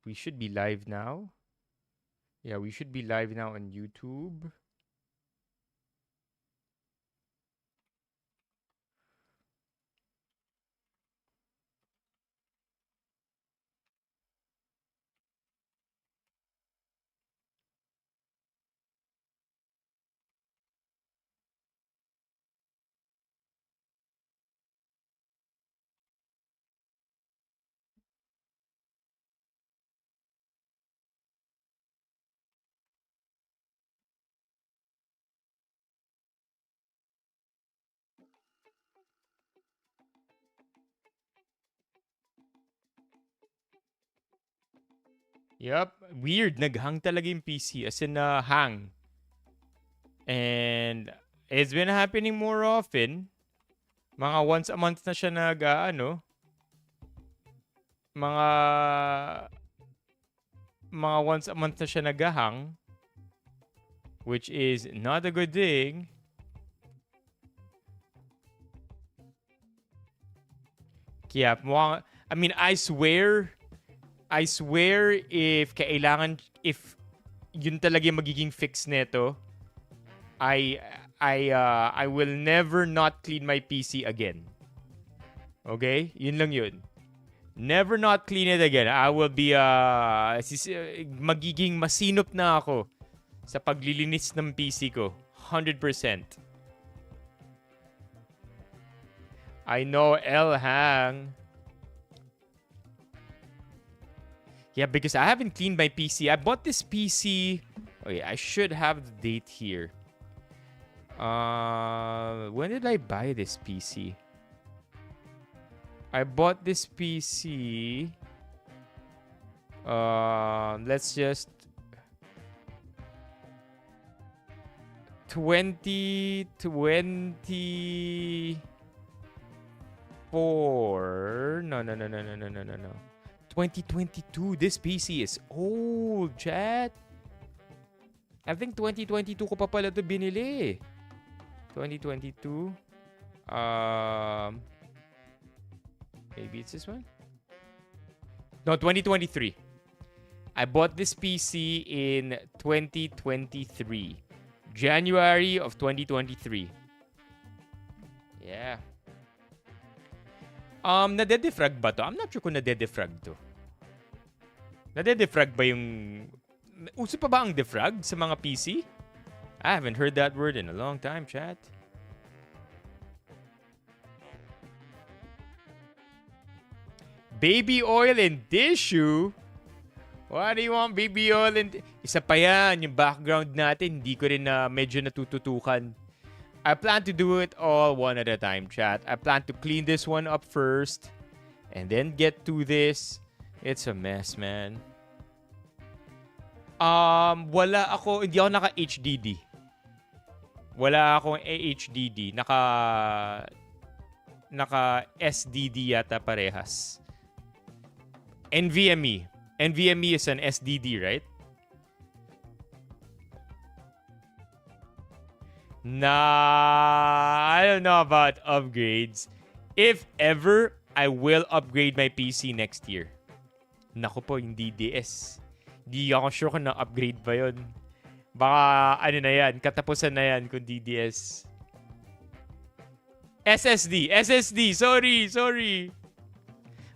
We should be live now. Yeah, we should be live now on YouTube. Yup. Weird. Naghang talaga yung PC. As in, hang. And it's been happening more often. Mga once a month na siya mga mga once a month na siya naghahang, which is not a good thing. Kaya mukhang, I mean, I swear if yun talaga yung magiging fix nito, I I will never not clean my PC again. Okay? Yun lang yun. Never not clean it again. I will be magiging masinop na ako sa paglilinis ng PC ko. 100%. I know El Hang. Yeah, because I haven't cleaned my PC. I bought this PC. Oh yeah, I should have the date here. When did I buy this PC? I bought this PC. Let's just 2024. No. 2022. This PC is old, chat. I think 2022 ko pa pala ito binili. 2022. Maybe it's this one? No, 2023. I bought this PC in 2023. January of 2023. Yeah. Nade-defrag ba to? I'm not sure kung nade-defrag to. Nade-defrag ba yung... Uso pa ba ang defrag sa mga PC? I haven't heard that word in a long time, chat. Baby oil and tissue? What do you want, baby oil and... Isa pa yan, yung background natin, hindi ko rin medyo natututukan. I plan to do it all one at a time, chat. I plan to clean this one up first and then get to this. It's a mess, man. Hindi ako naka-HDD. Wala akong HDD. Naka-SDD yata parehas. NVMe. NVMe is an SDD, right? Nah, I don't know about upgrades. If ever, I will upgrade my PC next year. Naku po, hindi DS. Di ako sure kung na-upgrade ba yun. Baka, na yan, katapusan na yan kung DDS. SSD, sorry.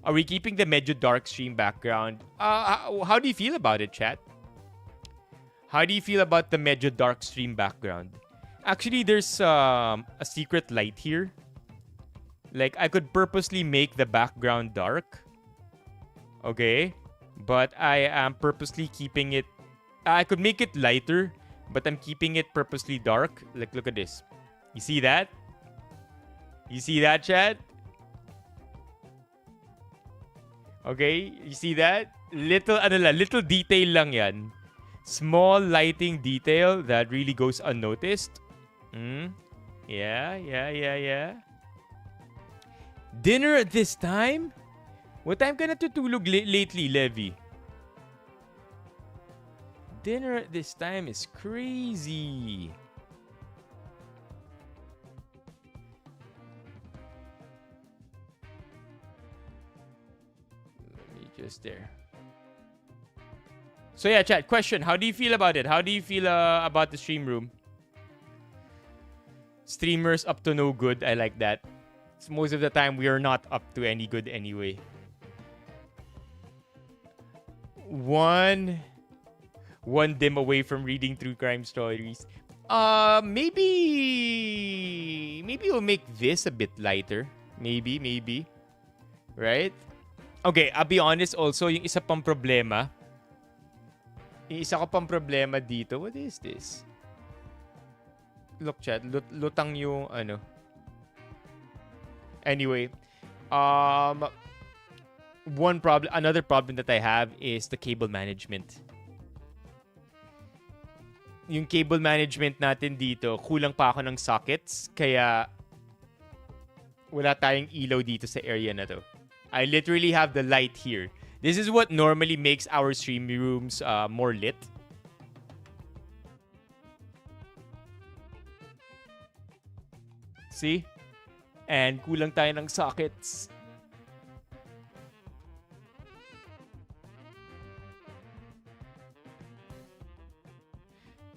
Are we keeping the medyo dark stream background? How do you feel about it, chat? How do you feel about the medyo dark stream background? Actually, there's a secret light here. Like, I could purposely make the background dark. Okay? But I am purposely keeping it... I could make it lighter, but I'm keeping it purposely dark. Like, look at this. You see that? You see that, chat? Okay? You see that? Little detail lang yan. Small lighting detail that really goes unnoticed. Yeah. Dinner at this time? What time ka natutulog lately, Levi? Dinner at this time is crazy. Let me just there. So yeah, chat, question. How do you feel about it? How do you feel about the stream room? Streamers up to no good. I like that. So most of the time, we are not up to any good anyway. One dim away from reading true crime stories. Maybe we'll make this a bit lighter. Maybe. Right? Okay, I'll be honest also, yung isa pang problema. Yung isa ko pang problema dito. What is this? Look, chat. Lutang yung ano. Anyway, another problem that I have is the cable management. Yung cable management natin dito, kulang pa ako ng sockets, kaya wala tayong ilaw dito sa area na to. I literally have the light here. This is what normally makes our stream rooms more lit. See? And kulang tayo ng sockets.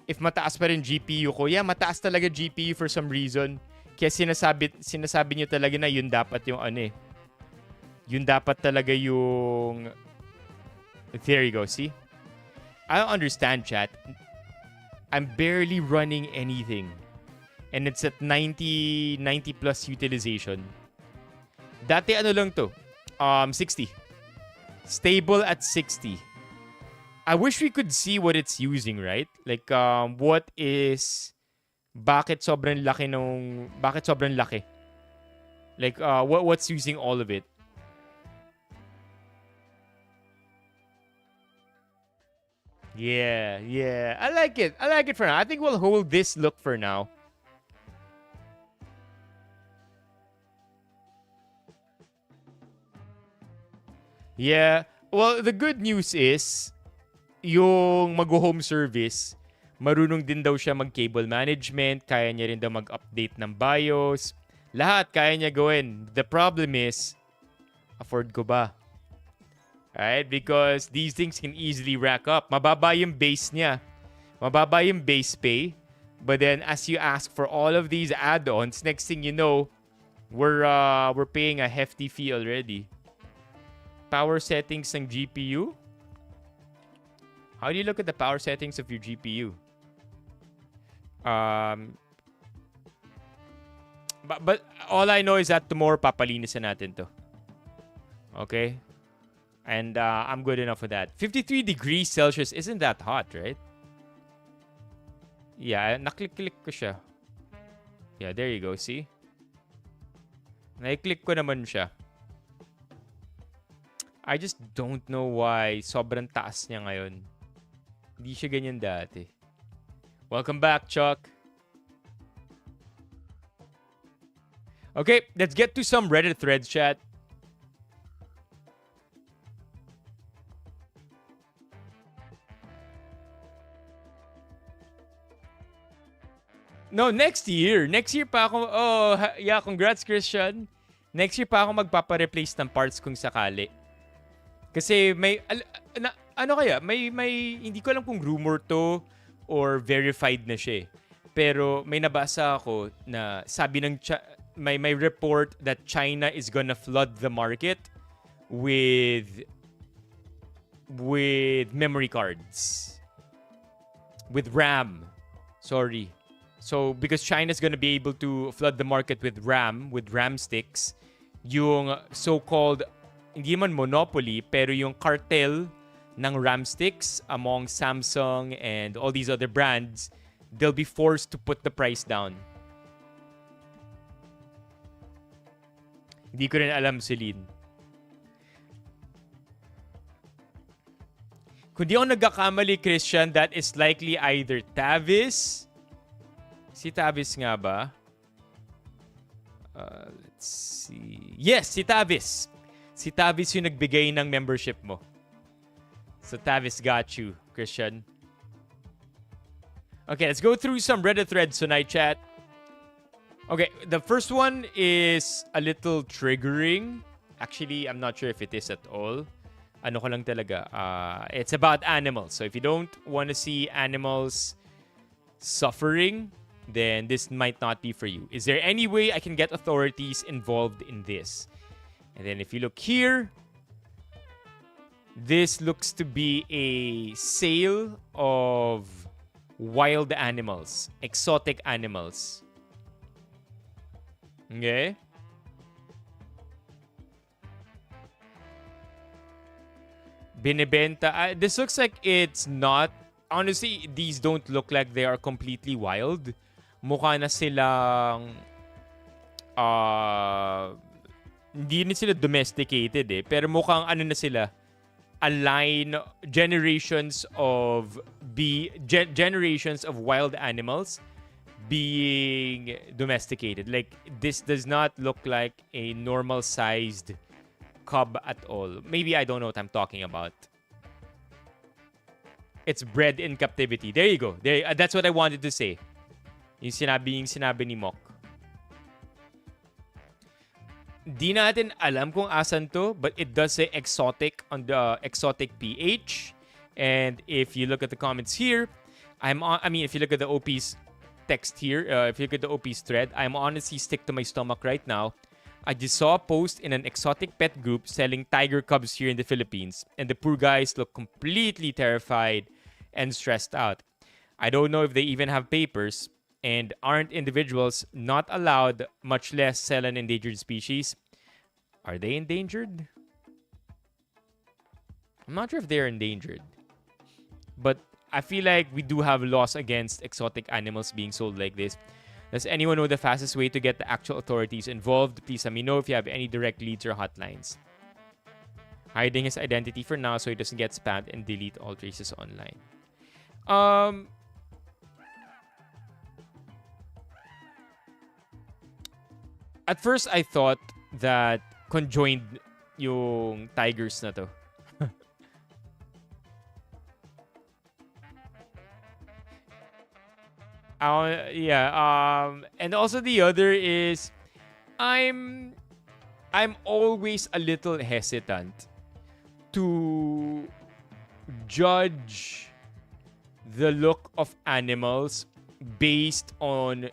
If mataas pa rin GPU ko, yeah, mataas talaga GPU for some reason. Kaya sinasabi nyo talaga na yun dapat yung ano eh. Yun dapat talaga yung... There you go, see? I don't understand, chat. I'm barely running anything. And it's at 90 plus utilization. Dati ano lang to? 60. Stable at 60. I wish we could see what it's using, right? Like, what is... Bakit sobrang laki nung... Bakit sobrang laki? Like, what's using all of it? Yeah. I like it. I like it for now. I think we'll hold this look for now. Yeah. Well, the good news is, yung mag-home service, marunong din daw siya mag-cable management, kaya niya rin daw mag-update ng BIOS. Lahat kaya niya gawin. The problem is, afford ko ba? Right? Because these things can easily rack up. Mababa yung base niya. Mababa yung base pay. But then, as you ask for all of these add-ons, next thing you know, we're paying a hefty fee already. Power settings ng GPU? How do you look at the power settings of your GPU? But all I know is that tomorrow papalinisan natin to. Okay? And I'm good enough with that. 53 degrees Celsius isn't that hot, right? Yeah, naklik-click ko siya. Yeah, there you go. See? Nakiklik ko naman siya. I just don't know why sobrang taas niya ngayon. Hindi siya ganyan dati. Welcome back, Chuck. Okay, let's get to some Reddit threads, chat. No, next year. Next year pa ako... Oh, yeah, congrats, Christian. Next year pa ako magpapa-replace ng parts kung sakali. Kasi may... ano kaya? May hindi ko alam kung rumor to or verified na siya. Pero may nabasa ako na sabi ng... may report that China is gonna flood the market with memory cards. With RAM. Sorry. So, because China's gonna be able to flood the market with RAM sticks, yung so-called, hindi man monopoly, pero yung cartel ng RAM sticks among Samsung and all these other brands, they'll be forced to put the price down. Hindi ko rin alam, Celine. Kung di ako nagkakamali, Christian, that is likely either Tavis. Si Tavis nga ba? Let's see. Yes, si Tavis. Si Tavis yung nagbigay ng membership mo. So Tavis got you, Christian. Okay, let's go through some Reddit threads tonight, chat. Okay, the first one is a little triggering. Actually, I'm not sure if it is at all. Ano ko lang talaga, it's about animals. So if you don't want to see animals suffering, then this might not be for you. Is there any way I can get authorities involved in this? And then if you look here, this looks to be a sale of wild animals, exotic animals. Okay? Binibenta. This looks like it's not. Honestly, these don't look like they are completely wild. Mukha na silang hindi na sila domesticated eh. Pero mukhang ano na sila, a line, generations of wild animals being domesticated. Like, this does not look like a normal sized cub at all. Maybe I don't know what I'm talking about. It's bred in captivity. There you go. That's what I wanted to say. Yung sinabi ni Mok. Di natin alam kung asan to, but it does say exotic on the exotic PH. And if you look at the comments here, if you look at the OP's text here, if you look at the OP's thread, I'm honestly sick to my stomach right now. I just saw a post in an exotic pet group selling tiger cubs here in the Philippines, and the poor guys look completely terrified and stressed out. I don't know if they even have papers, and aren't individuals not allowed, much less sell an endangered species? Are they endangered? I'm not sure if they're endangered. But I feel like we do have laws against exotic animals being sold like this. Does anyone know the fastest way to get the actual authorities involved? Please let me know if you have any direct leads or hotlines. Hiding his identity for now so he doesn't get spammed and delete all traces online. At first, I thought that conjoined yung tigers na to. And also the other is I'm always a little hesitant to judge the look of animals based on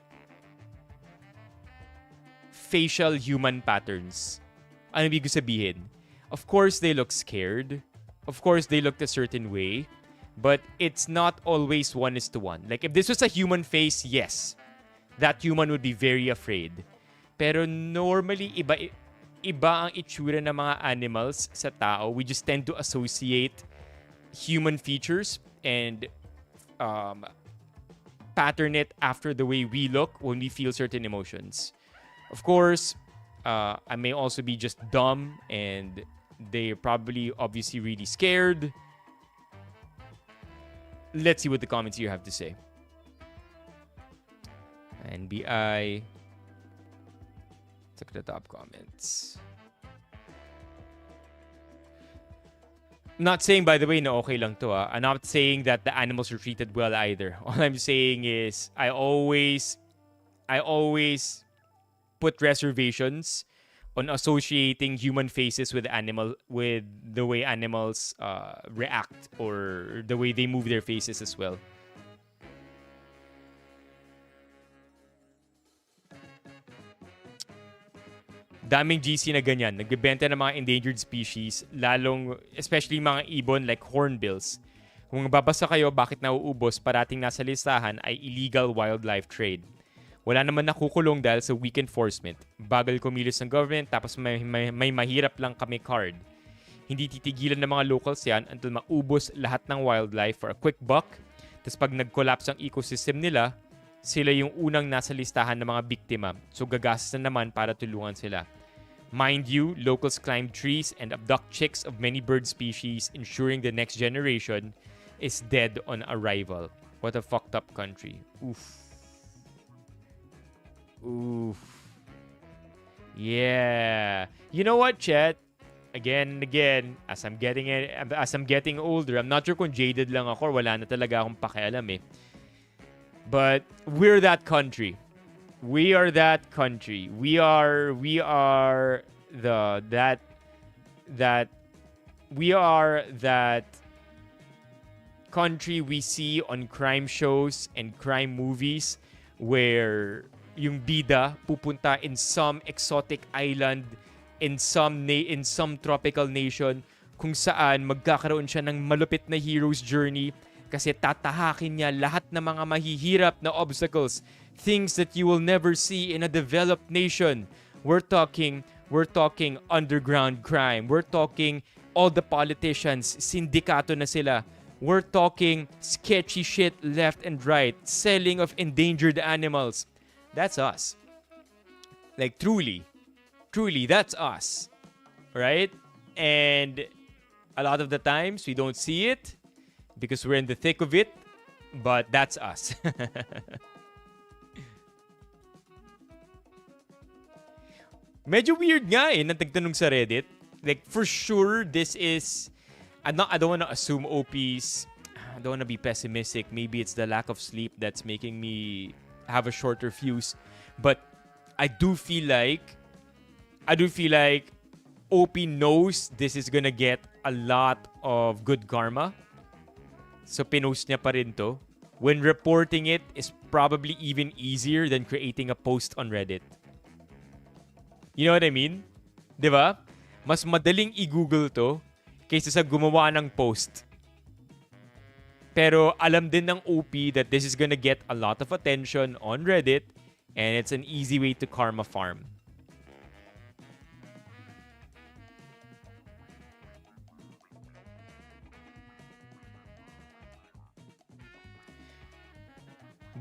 facial human patterns. Ano ibig sabihin? Of course, they look scared. Of course, they looked a certain way. But it's not always 1:1. Like, if this was a human face, yes, that human would be very afraid. Pero normally, iba ang itsura ng mga animals sa tao. We just tend to associate human features and pattern it after the way we look when we feel certain emotions. Of course, I may also be just dumb and they're probably obviously really scared. Let's see what the comments here have to say. NBI. Let's look at the top comments. Not saying, by the way, na okay lang to. I'm not saying that the animals were treated well either. All I'm saying is I always put reservations on associating human faces with the way animals react or the way they move their faces as well. Daming GC na ganyan. Nagbebenta ng mga endangered species, especially mga ibon like hornbills. Kung babasa kayo bakit nauubos, parating nasa listahan ay illegal wildlife trade. Wala naman nakukulong dahil sa weak enforcement. Bagal kumilos ng government tapos may mahirap lang kami card. Hindi titigilan ng mga locals yan until maubos lahat ng wildlife for a quick buck. Tapos pag nag-collapse ang ecosystem nila, sila yung unang nasa listahan ng mga biktima. So gagastos na naman para tulungan sila. Mind you, locals climb trees and abduct chicks of many bird species, ensuring the next generation is dead on arrival. What a fucked up country. Oof. Oof. Yeah. You know what, Chet? Again and again, as I'm getting older, I'm not sure kung jaded lang ako or wala na talaga akong pakialam eh. But we're that country. We are that country. We are we are that country we see on crime shows and crime movies where yung bida pupunta in some exotic island in some tropical nation kung saan magkakaroon siya ng malupit na hero's journey kasi tatahakin niya lahat ng mga mahihirap na obstacles, things that you will never see in a developed nation. We're talking underground crime. We're talking all the politicians, sindikato na sila. We're talking sketchy shit left and right, selling of endangered animals. That's us. Like truly, that's us. Right? And a lot of the times we don't see it because we're in the thick of it, but that's us. Medyo weird nga na nagtanong sa Reddit. Like, for sure, this is... I don't want to assume OPs. I don't want to be pessimistic. Maybe it's the lack of sleep that's making me have a shorter fuse. But I do feel like OP knows this is gonna get a lot of good karma. So, pinost niya pa rin to. When reporting it is probably even easier than creating a post on Reddit. You know what I mean? Diba? Mas madaling i-google to kaysa sa gumawa ng post. Pero alam din ng OP that this is gonna get a lot of attention on Reddit and it's an easy way to karma farm.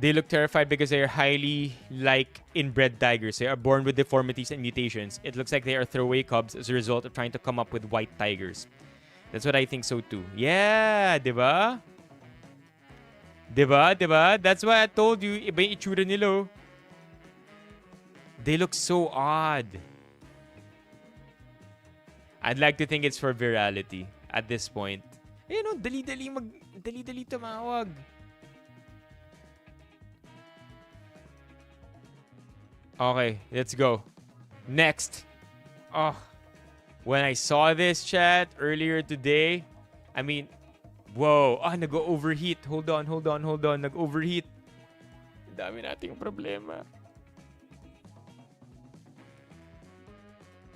They look terrified because they are highly like inbred tigers. They are born with deformities and mutations. It looks like they are throwaway cubs as a result of trying to come up with white tigers. That's what I think so too. Yeah, diba? Diba? That's why I told you, iba yung itsura nila. They look so odd. I'd like to think it's for virality at this point. You know, dali-dali tumawag. Okay, let's go. Next. Oh, when I saw this chat earlier today, I mean, whoa. Nag-overheat. Hold on. Nag-overheat. Dami nating problema.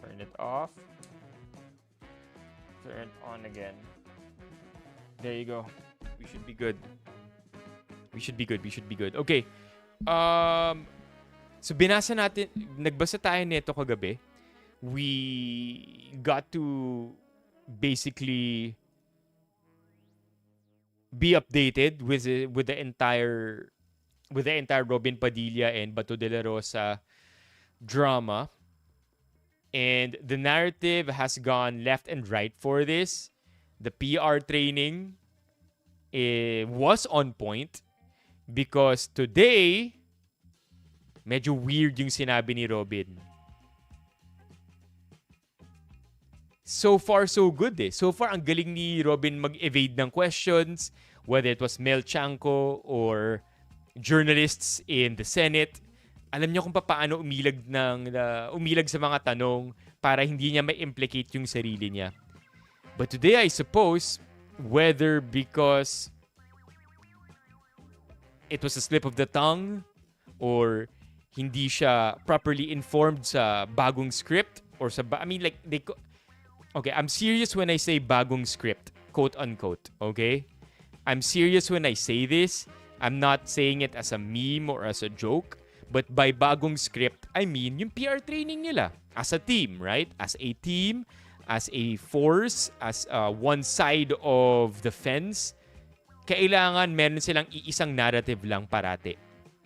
Turn it off. Turn it on again. There you go. We should be good. Okay. So, nagbasa tayo nito kagabi. We got to basically be updated with the entire Robin Padilla and Bato de la Rosa drama. And the narrative has gone left and right for this. The PR training was on point because today, medyo weird yung sinabi ni Robin. So far, so good eh. So far, ang galing ni Robin mag-evade ng questions, whether it was Mel Chanco or journalists in the Senate. Alam niya kung paano umilag sa mga tanong para hindi niya ma-implicate yung sarili niya. But today, I suppose, whether because it was a slip of the tongue or hindi siya properly informed sa bagong script or sa okay, I'm serious when I say bagong script, quote unquote, okay? I'm serious when I say this. I'm not saying it as a meme or as a joke, but by bagong script, I mean yung PR training nila as a team, right? As a team, as a force, as one side of the fence, kailangan meron silang iisang narrative lang parate.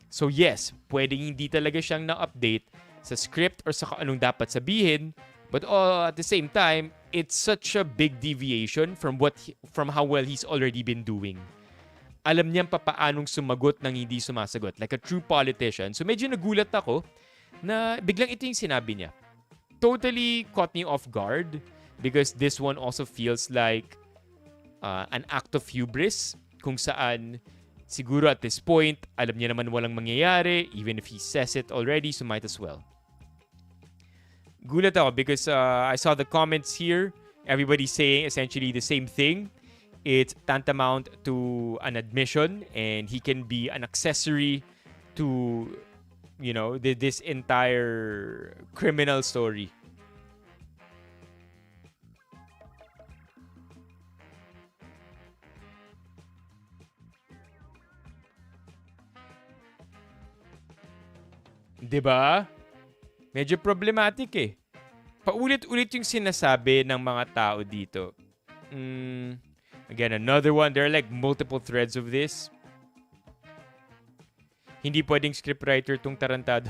So yes, pwedeng hindi talaga siyang na-update sa script or sa anong dapat sabihin, but at the same time, it's such a big deviation from how well he's already been doing. Alam niya paanong sumagot nang hindi sumasagot, like a true politician. So medyo nagulat ako na biglang ito yung sinabi niya. Totally caught me off guard because this one also feels like an act of hubris kung saan siguro at this point, alam niya naman walang mangyayari, even if he says it already, so might as well. Gulat ako because I saw the comments here Everybody's saying essentially the same thing. It's tantamount to an admission, and he can be an accessory to, this entire criminal story. Diba? Medyo problematic eh. Paulit-ulit yung sinasabi ng mga tao dito. Again, another one. There are like multiple threads of this. Hindi pwedeng scriptwriter tong tarantado.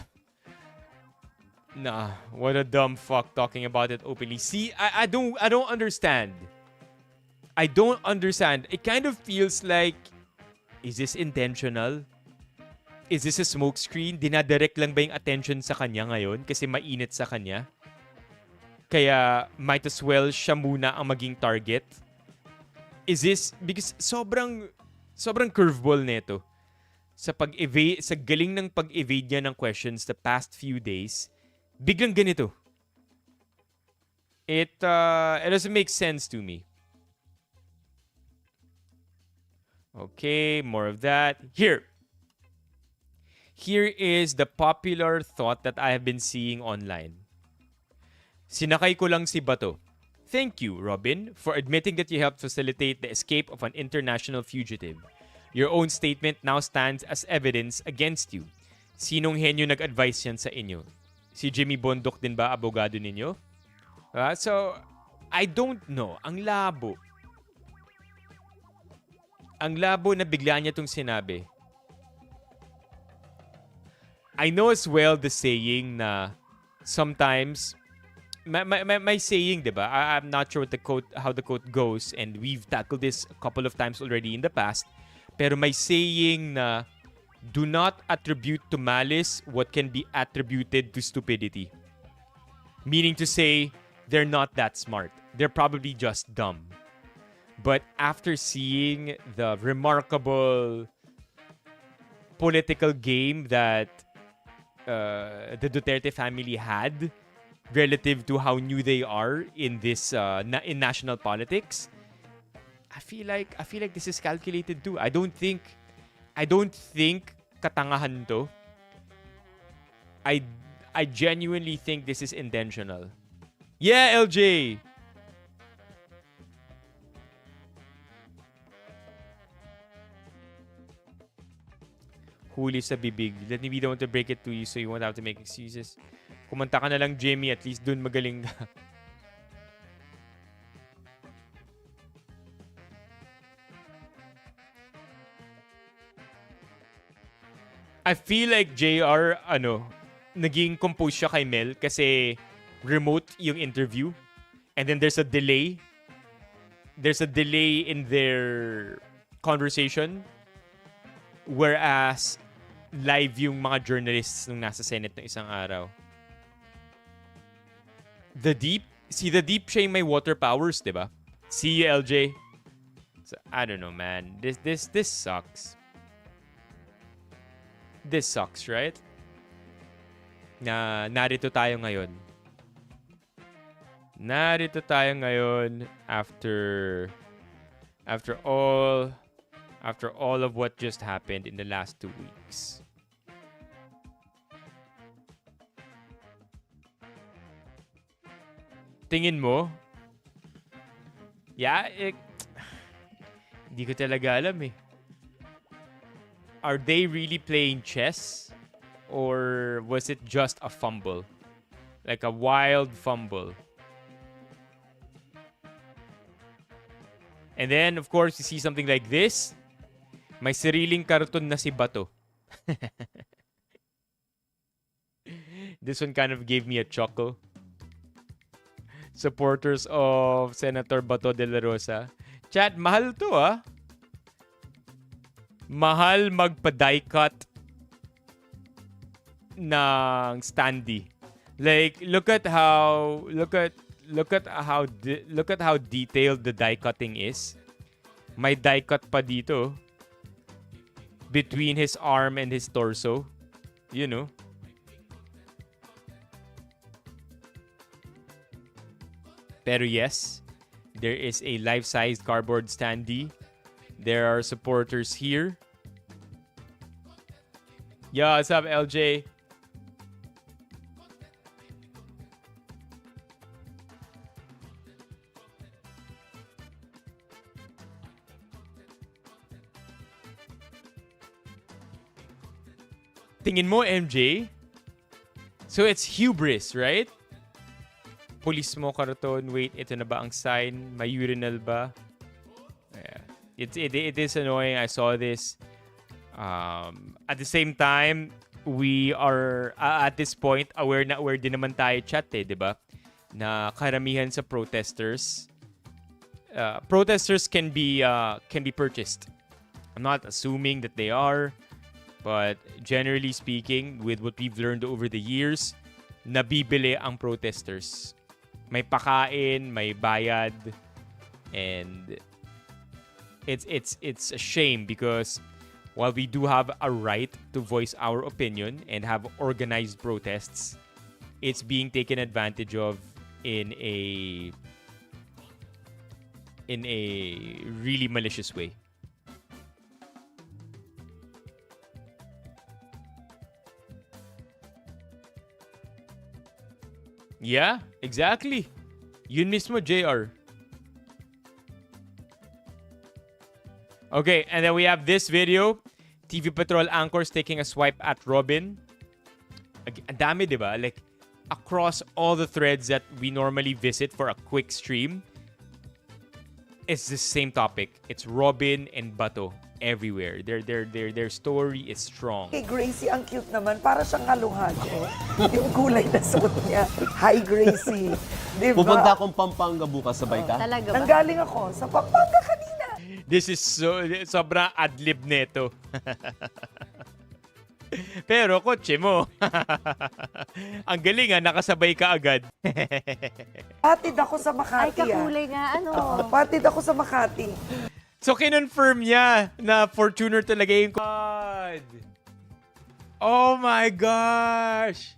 Nah, what a dumb fuck talking about it openly. See, I don't understand. I don't understand. It kind of feels like, is this intentional? Is this a smokescreen? Dinadirect lang ba yung attention sa kanya ngayon kasi mainit sa kanya? Kaya might as well siya muna ang maging target? Is this because sobrang curveball nito sa pag-evade, sa galing ng pag-evade niya ng questions the past few days, biglang ganito. It doesn't make sense to me. Okay, more of that. Here is the popular thought that I have been seeing online. Sinakay ko lang si Bato. Thank you, Robin, for admitting that you helped facilitate the escape of an international fugitive. Your own statement now stands as evidence against you. Sinong henyo nag-advise yan sa inyo? Si Jimmy Bondok din ba abogado ninyo? So, I don't know. Ang labo. Ang labo na bigla niya itong sinabi. I know as well the saying na sometimes my saying, diba? I'm not sure how the quote goes, and we've tackled this a couple of times already in the past. Pero my saying na do not attribute to malice what can be attributed to stupidity. Meaning to say, they're not that smart. They're probably just dumb. But after seeing the remarkable political game that the Duterte family had relative to how new they are in this in national politics, I feel like this is calculated too. I don't think katangahan to. I genuinely think this is intentional. Yeah, LJ. Huli sa bibig. Let me be the one to break it to you so you won't have to make excuses. Kumanta ka na lang, Jimmy. At least dun magaling ka. I feel like JR, naging compose siya kay Mel kasi remote yung interview. And then there's a delay. There's a delay in their conversation. Whereas, live yung mga journalists nung nasa Senate ng isang araw. The Deep siya yung may water powers, diba? See you, LJ. So, I don't know, man. This sucks. This sucks, right? Na narito tayo ngayon. Narito tayo ngayon after all of what just happened in the last 2 weeks. Tingin mo? Yeah, hindi ko talaga alam eh. Are they really playing chess? Or was it just a fumble? Like a wild fumble. And then, of course, you see something like this. May sariling karton na si Bato. This one kind of gave me a chuckle. Supporters of Senator Bato de la Rosa. Chat, mahal to ah. Mahal magpa-die cut ng standee. Like, look at how detailed the die cutting is. May die cut pa dito between his arm and his torso. You know. Pero yes, There is a life-sized cardboard standee. There are supporters here. Yo, what's up, LJ? Tingin mo, MJ? So it's hubris, right? Police mo karton. Wait, ito na ba ang sign? May urinal ba? Yeah. It is annoying. I saw this. At the same time, we are at this point aware din naman tayo, chat, di ba? Na karamihan sa protesters can be purchased. I'm not assuming that they are, but generally speaking, with what we've learned over the years, nabibili ang protesters. May pakain, may bayad, and it's a shame because while we do have a right to voice our opinion and have organized protests, it's being taken advantage of in a really malicious way. Yeah, exactly. Yun mismo, JR. Okay, and then we have this video. TV Patrol anchors taking a swipe at Robin. Ang dami, di ba? Like, across all the threads that we normally visit for a quick stream, it's the same topic. It's Robin and Bato everywhere. Their story is strong. Hey, Gracie, ang cute naman. Para siyang halo-halo. Yung kulay na suot niya. Hi, Gracie. Diba? Pupunta akong Pampanga bukas, sabay ka? Talaga ba? Nanggaling ako sa Pampanga kanina. This is sobrang adlib neto. Pero kotse mo. Ang galing nakasabay ka agad. Patid ako sa Ay, Makati. kakulay nga, ano. Patid ako sa Makati. So, kinonfirm niya na Fortuner talaga yung God. Oh my gosh.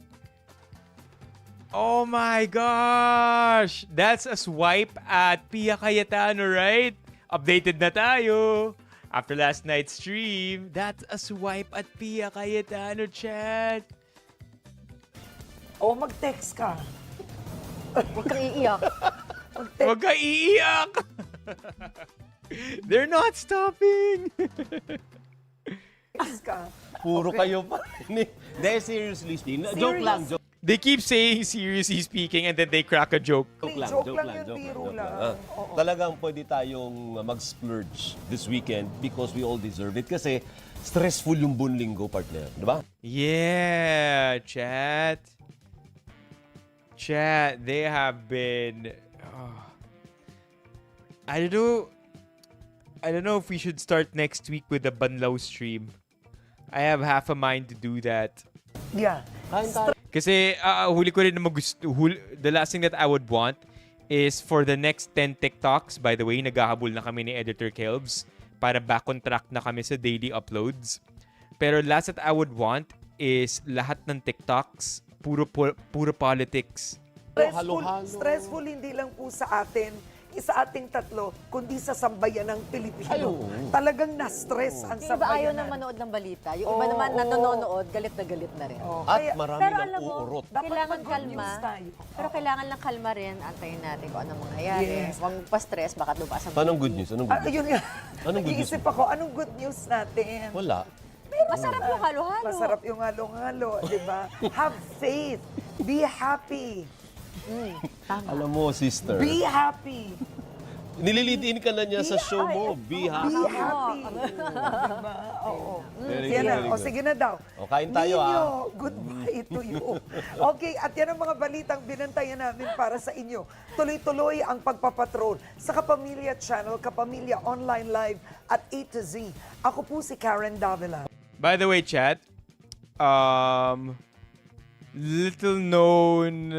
Oh my gosh. That's a swipe at Pia Cayetano, right? Updated na tayo. After last night's stream, that's a swipe at Pia Cayetano, chat. O, mag-text ka. Huwag kang iiyak. Huwag ka iiyak. They're not stopping. Text ka. Puro kayo pa. Hindi, seriously speaking. Joke lang, joke. They keep saying seriously speaking and then they crack a joke. Joke lang yun, biro lang. Oo. Talagang pwede tayong mag-splurge this weekend because we all deserve it. Kasi stressful yung Bunlinggo, partner. Di ba? Yeah, chat. Chat, they have been... I don't know if we should start next week with the Banlaw stream. I have half a mind to do that. Yeah. Kasi huli ko rin na the last thing that I would want is for the next 10 TikToks. By the way, naghahabol na kami ni Editor Kelbs para back on track na kami sa daily uploads. Pero last that I would want is lahat ng TikToks, puro politics. Stressful hindi lang po sa atin, sa ating tatlo, kundi sa sambayan ng Pilipino. Talagang na-stress ang Yung iba ayaw sambayan. nang manood ng balita. Yung iba naman na nanonood, galit na rin. At marami Pero ng alam mo, uurot. kailangan mag-good kalma. news tayo. Pero kailangan lang kalma rin. Antayin natin kung anong mangyayari. Yes. Huwag pa-stress, baka lupas ang Anong good news? Anong good news? Yun nga. Anong good news? Nag-iisip ako, anong good news natin? Wala. Masarap yung halo-halo. Masarap yung halo-halo, di ba? Have faith. Be happy. Alam mo, sister. Be happy. Nililid-in ka na niya sa show mo. Be happy. Be happy. Diba? Oo. Very Yan good, na. very O good. sige na daw. O, kain tayo, Ninyo, goodbye to you. Okay, at yan ang mga balitang binantayan namin para sa inyo. Tuloy-tuloy ang pagpapatrol sa Kapamilya Channel, Kapamilya Online Live at A to Z. Ako po si Karen Davila. By the way, chat, little known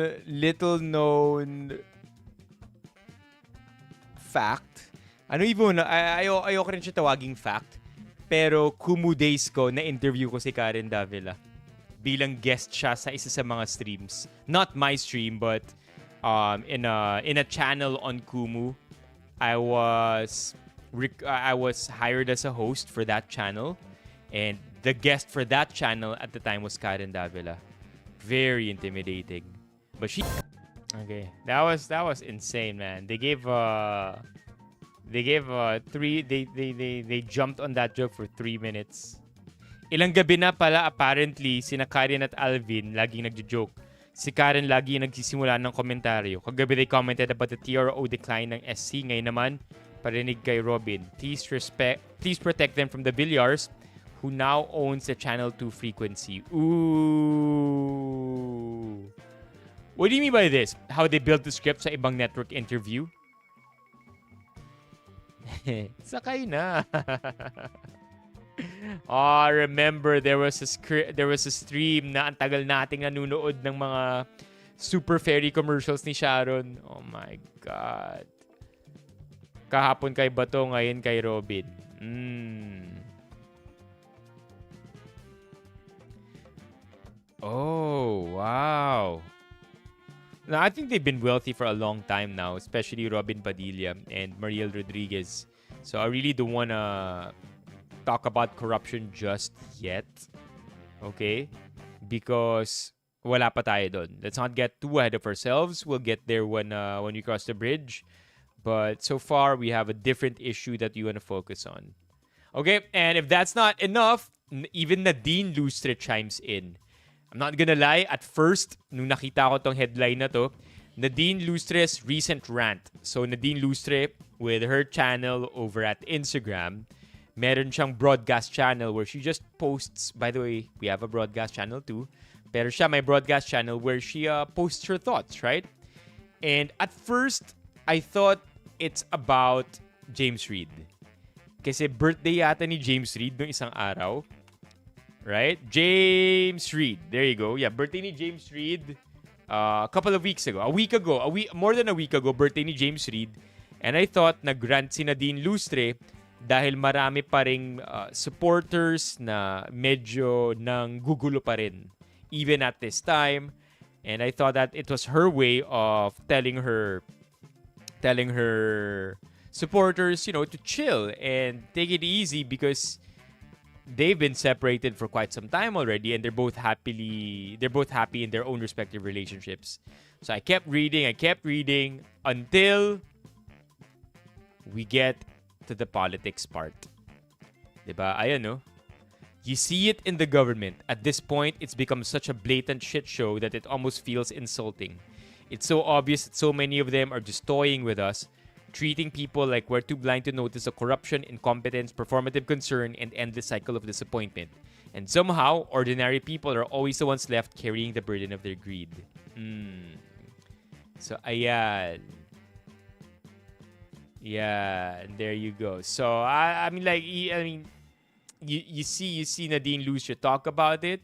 fact. Ayoko rin siya tawaging fact. Pero Kumu Days ko, na-interview ko si Karen Davila. Bilang guest siya sa isa sa mga streams. Not my stream, but in a channel on Kumu. I was hired as a host for that channel, and the guest for that channel at the time was Karen Davila. Very intimidating, but she. Okay, that was insane, man. They gave three. They jumped on that joke for 3 minutes. Ilang gabi na pala apparently sina Karen at Alvin laging nagjo-joke. Si Karen lagi nagsisimula ng komentaryo. Kagabi they commented about the TRO decline ng SC. Ngayon naman, parinig kay Robin. Please protect them from the Villar's who now owns the Channel 2 frequency. Ooh. What do you mean by this? How they built the script sa ibang network interview? Sakay na. Oh, remember there was a stream na ang tagal nating nanunood ng mga Super Fairy commercials ni Sharon. Oh my God. Kahapon kay Bato, ngayon kay Robin. Oh, wow. Now, I think they've been wealthy for a long time now, especially Robin Padilla and Mariel Rodriguez. So I really don't want to talk about corruption just yet. Okay? Because wala pa tayo dun. Let's not get too ahead of ourselves. We'll get there when we cross the bridge. But so far, we have a different issue that we want to focus on. Okay? And if that's not enough, even Nadine Lustre chimes in. I'm not gonna lie, at first, nung nakita ko tong headline na to, Nadine Lustre's recent rant. So, Nadine Lustre, with her channel over at Instagram, meron siyang broadcast channel where she just posts, by the way, we have a broadcast channel too, pero siya may broadcast channel where she posts her thoughts, right? And at first, I thought it's about James Reid. Kasi birthday yata ni James Reid nung isang araw. Right? James Reid. There you go. Yeah, birthday ni James Reid a couple of weeks ago. More than a week ago, birthday ni James Reid. And I thought nag-grant si Nadine Lustre dahil marami pa ring supporters na medyo nang gugulo pa rin even at this time. And I thought that it was her way of telling her supporters, to chill and take it easy because they've been separated for quite some time already, and they're both happy in their own respective relationships. So I kept reading until we get to the politics part. Diba? Ayan, no? You see it in the government. At this point, it's become such a blatant shit show that it almost feels insulting. It's so obvious that so many of them are just toying with us, treating people like we're too blind to notice the corruption, incompetence, performative concern, and endless cycle of disappointment. And somehow, ordinary people are always the ones left carrying the burden of their greed. So, ayan. Yeah, there you go. So, you see Nadine Lustre talk about it,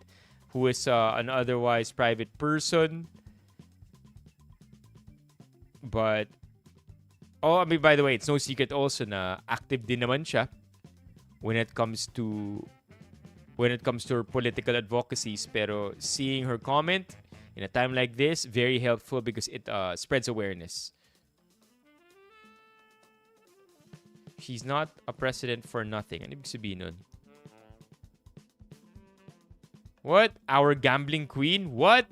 who is an otherwise private person. But by the way, it's no secret also na active din naman siya when it comes to her political advocacies. Pero seeing her comment in a time like this, very helpful because it spreads awareness. She's not a president for nothing. Ano ibig sabihin nun? What? Our gambling queen? What?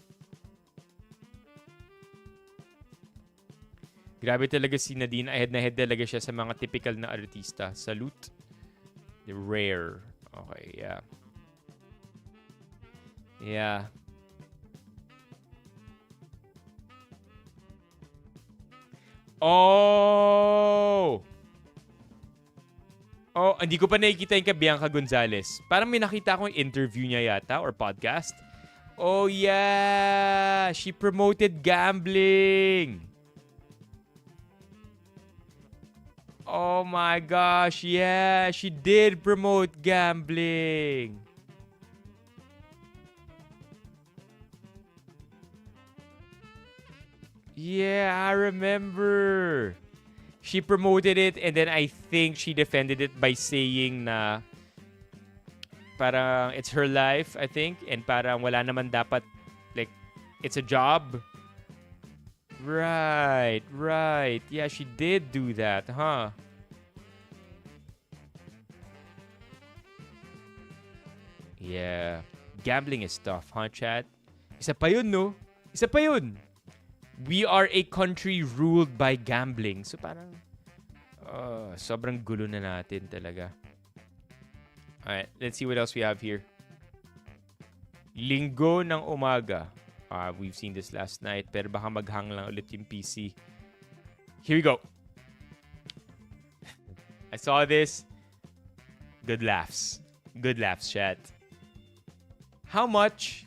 Grabe talaga si Nadine. Head na head talaga siya sa mga typical na artista. Salute. The rare. Okay, yeah. Yeah. Oh, hindi ko pa nakikita yung kay Bianca Gonzalez. Parang may nakita akong interview niya yata or podcast. Oh, yeah. She promoted gambling. Oh my gosh, yeah, she did promote gambling. Yeah, I remember. She promoted it and then I think she defended it by saying na parang it's her life, I think, and parang wala naman dapat, like, it's a job. Right. Yeah, she did do that, huh? Yeah. Gambling is tough, huh, chat? Isa pa yun, no? Isa pa yun. We are a country ruled by gambling. So parang, sobrang gulo na natin talaga. Alright, let's see what else we have here. Linggo ng umaga. We've seen this last night, pero baka maghang lang ulit yung PC. Here we go. I saw this. Good laughs. Good laughs, chat. How much?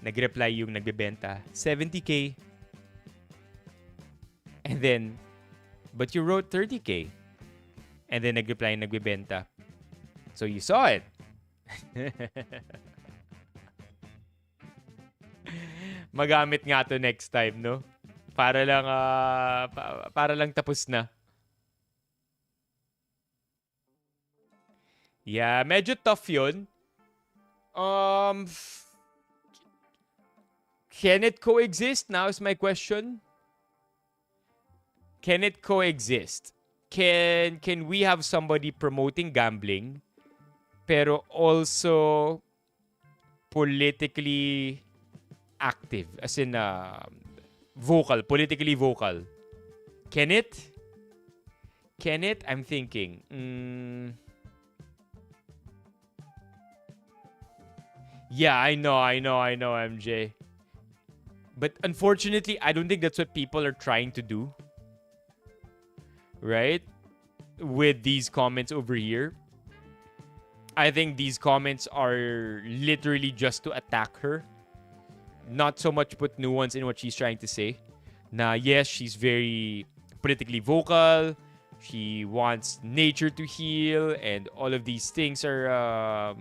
Nagreply yung nagbebenta. 70K. And then, but you wrote 30K. And then nagreply yung nagbebenta. So you saw it. Magamit nga to next time, no? Para lang tapos na. Yeah, medyo tough yun. Can it coexist? Now is my question. Can it coexist? Can we have somebody promoting gambling pero also politically active, as in vocal, politically vocal? Can it? Can it? I'm thinking. Yeah, I know, MJ. But unfortunately, I don't think that's what people are trying to do. Right? With these comments over here. I think these comments are literally just to attack her. Not so much put nuance in what she's trying to say. Now, yes, she's very politically vocal. She wants nature to heal. And all of these things are...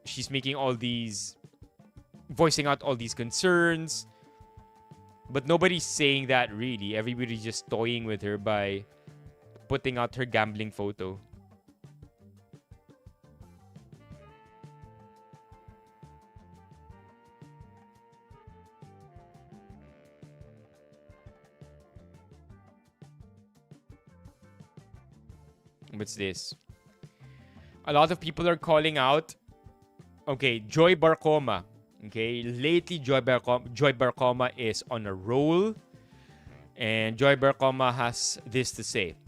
she's making all these, voicing out all these concerns, but nobody's saying that really. Everybody's just toying with her by putting out her gambling photo. What's this? A lot of people are calling out. Okay, Joy Barcoma. Okay, lately Joy Barcoma is on a roll. And Joy Barcoma has this to say.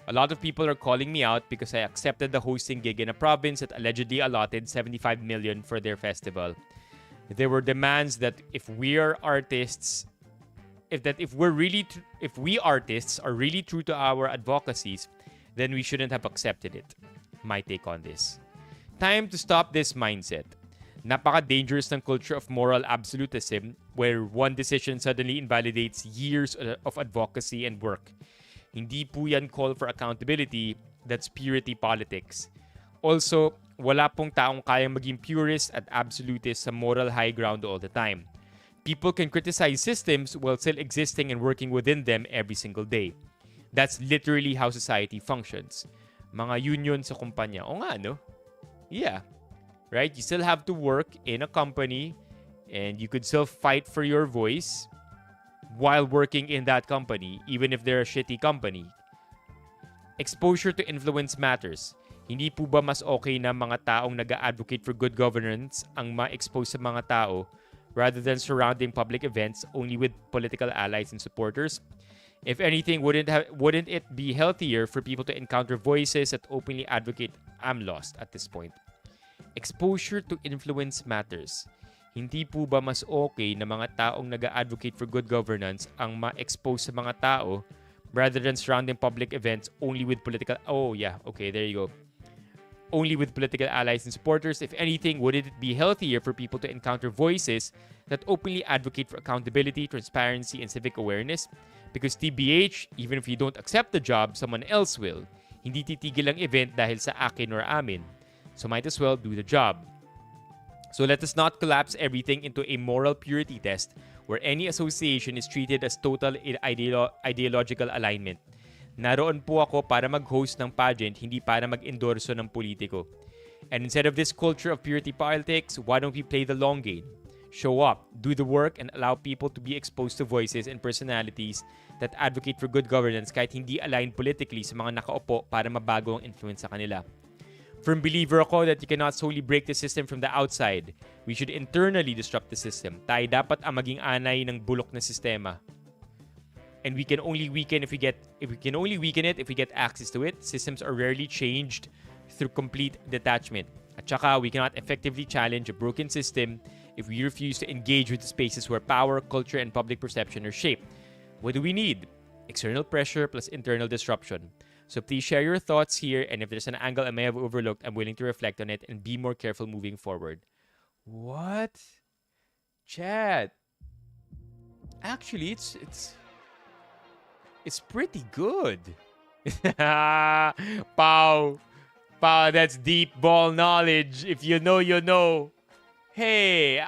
A lot of people are calling me out because I accepted the hosting gig in a province that allegedly allotted 75 million for their festival. There were demands that if we artists are really true to our advocacies, then we shouldn't have accepted it. My take on this. Time to stop this mindset. Napaka-dangerous ng culture of moral absolutism where one decision suddenly invalidates years of advocacy and work. Hindi po yan call for accountability. That's purity politics. Also, wala pong taong kayang maging purist at absolutist sa moral high ground all the time. People can criticize systems while still existing and working within them every single day. That's literally how society functions. Mga union sa kumpanya. O nga, no? Yeah. Right? You still have to work in a company and you could still fight for your voice while working in that company, even if they're a shitty company. Exposure to influence matters. Hindi po ba mas okay na mga taong nag-advocate for good governance ang ma-expose sa mga tao rather than surrounding public events only with political allies and supporters? If anything, wouldn't it be healthier for people to encounter voices that openly advocate? I'm lost at this point. Exposure to influence matters. Hindi po ba mas okay na mga taong nag-advocate for good governance ang ma-expose sa mga tao rather than surrounding public events only with political... Oh, yeah. Okay, there you go. Only with political allies and supporters. If anything, wouldn't it be healthier for people to encounter voices that openly advocate for accountability, transparency, and civic awareness? Because TBH, even if you don't accept the job, someone else will. Hindi titigil ang event dahil sa akin or amin. So might as well do the job. So let us not collapse everything into a moral purity test where any association is treated as total ideological alignment. Naroon po ako para mag-host ng pageant, hindi para mag-endorso ng politiko. And instead of this culture of purity politics, why don't we play the long game? Show up, do the work, and allow people to be exposed to voices and personalities that advocate for good governance kahit hindi aligned politically sa mga nakaupo para mabago ang influence sa kanila. Firm believer ako that you cannot solely break the system from the outside. We should internally disrupt the system. Tayo dapat ang maging anay ng bulok na sistema. And we can only weaken if we get access to it. Systems are rarely changed through complete detachment. At saka, we cannot effectively challenge a broken system if we refuse to engage with the spaces where power, culture, and public perception are shaped. What do we need? External pressure plus internal disruption. So please share your thoughts here, and if there's an angle I may have overlooked, I'm willing to reflect on it and be more careful moving forward. What? Chat. Actually, it's pretty good. Pow. Pow, that's deep ball knowledge. If you know, you know. Hey,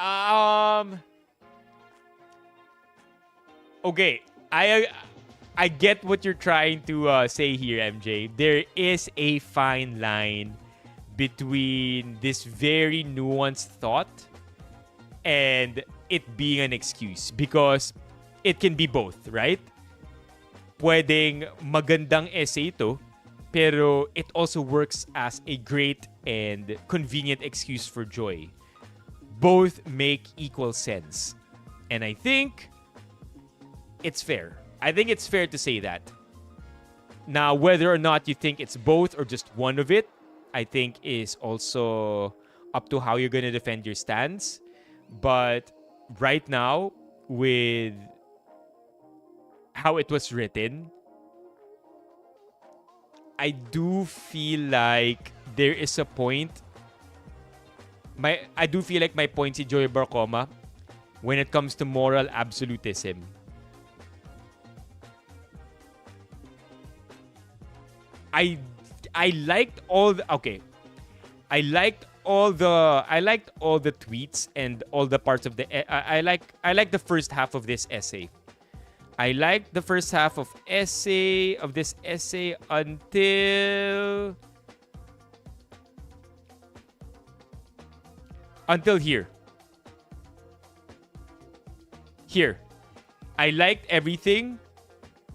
okay, I get what you're trying to say here, MJ. There is a fine line between this very nuanced thought and it being an excuse because it can be both, right? Pwedeng magandang essay ito, pero it also works as a great and convenient excuse for joy. Both make equal sense. And I think it's fair. I think it's fair to say that. Now, whether or not you think it's both or just one of it, I think is also up to how you're going to defend your stance. But right now, with how it was written, I do feel like there is a point. I do feel like my point si Joy Barcoma when it comes to moral absolutism. I liked all the I liked all the tweets and all the parts of the I like the first half of this essay. I liked the first half of this essay until here. Here. I liked everything.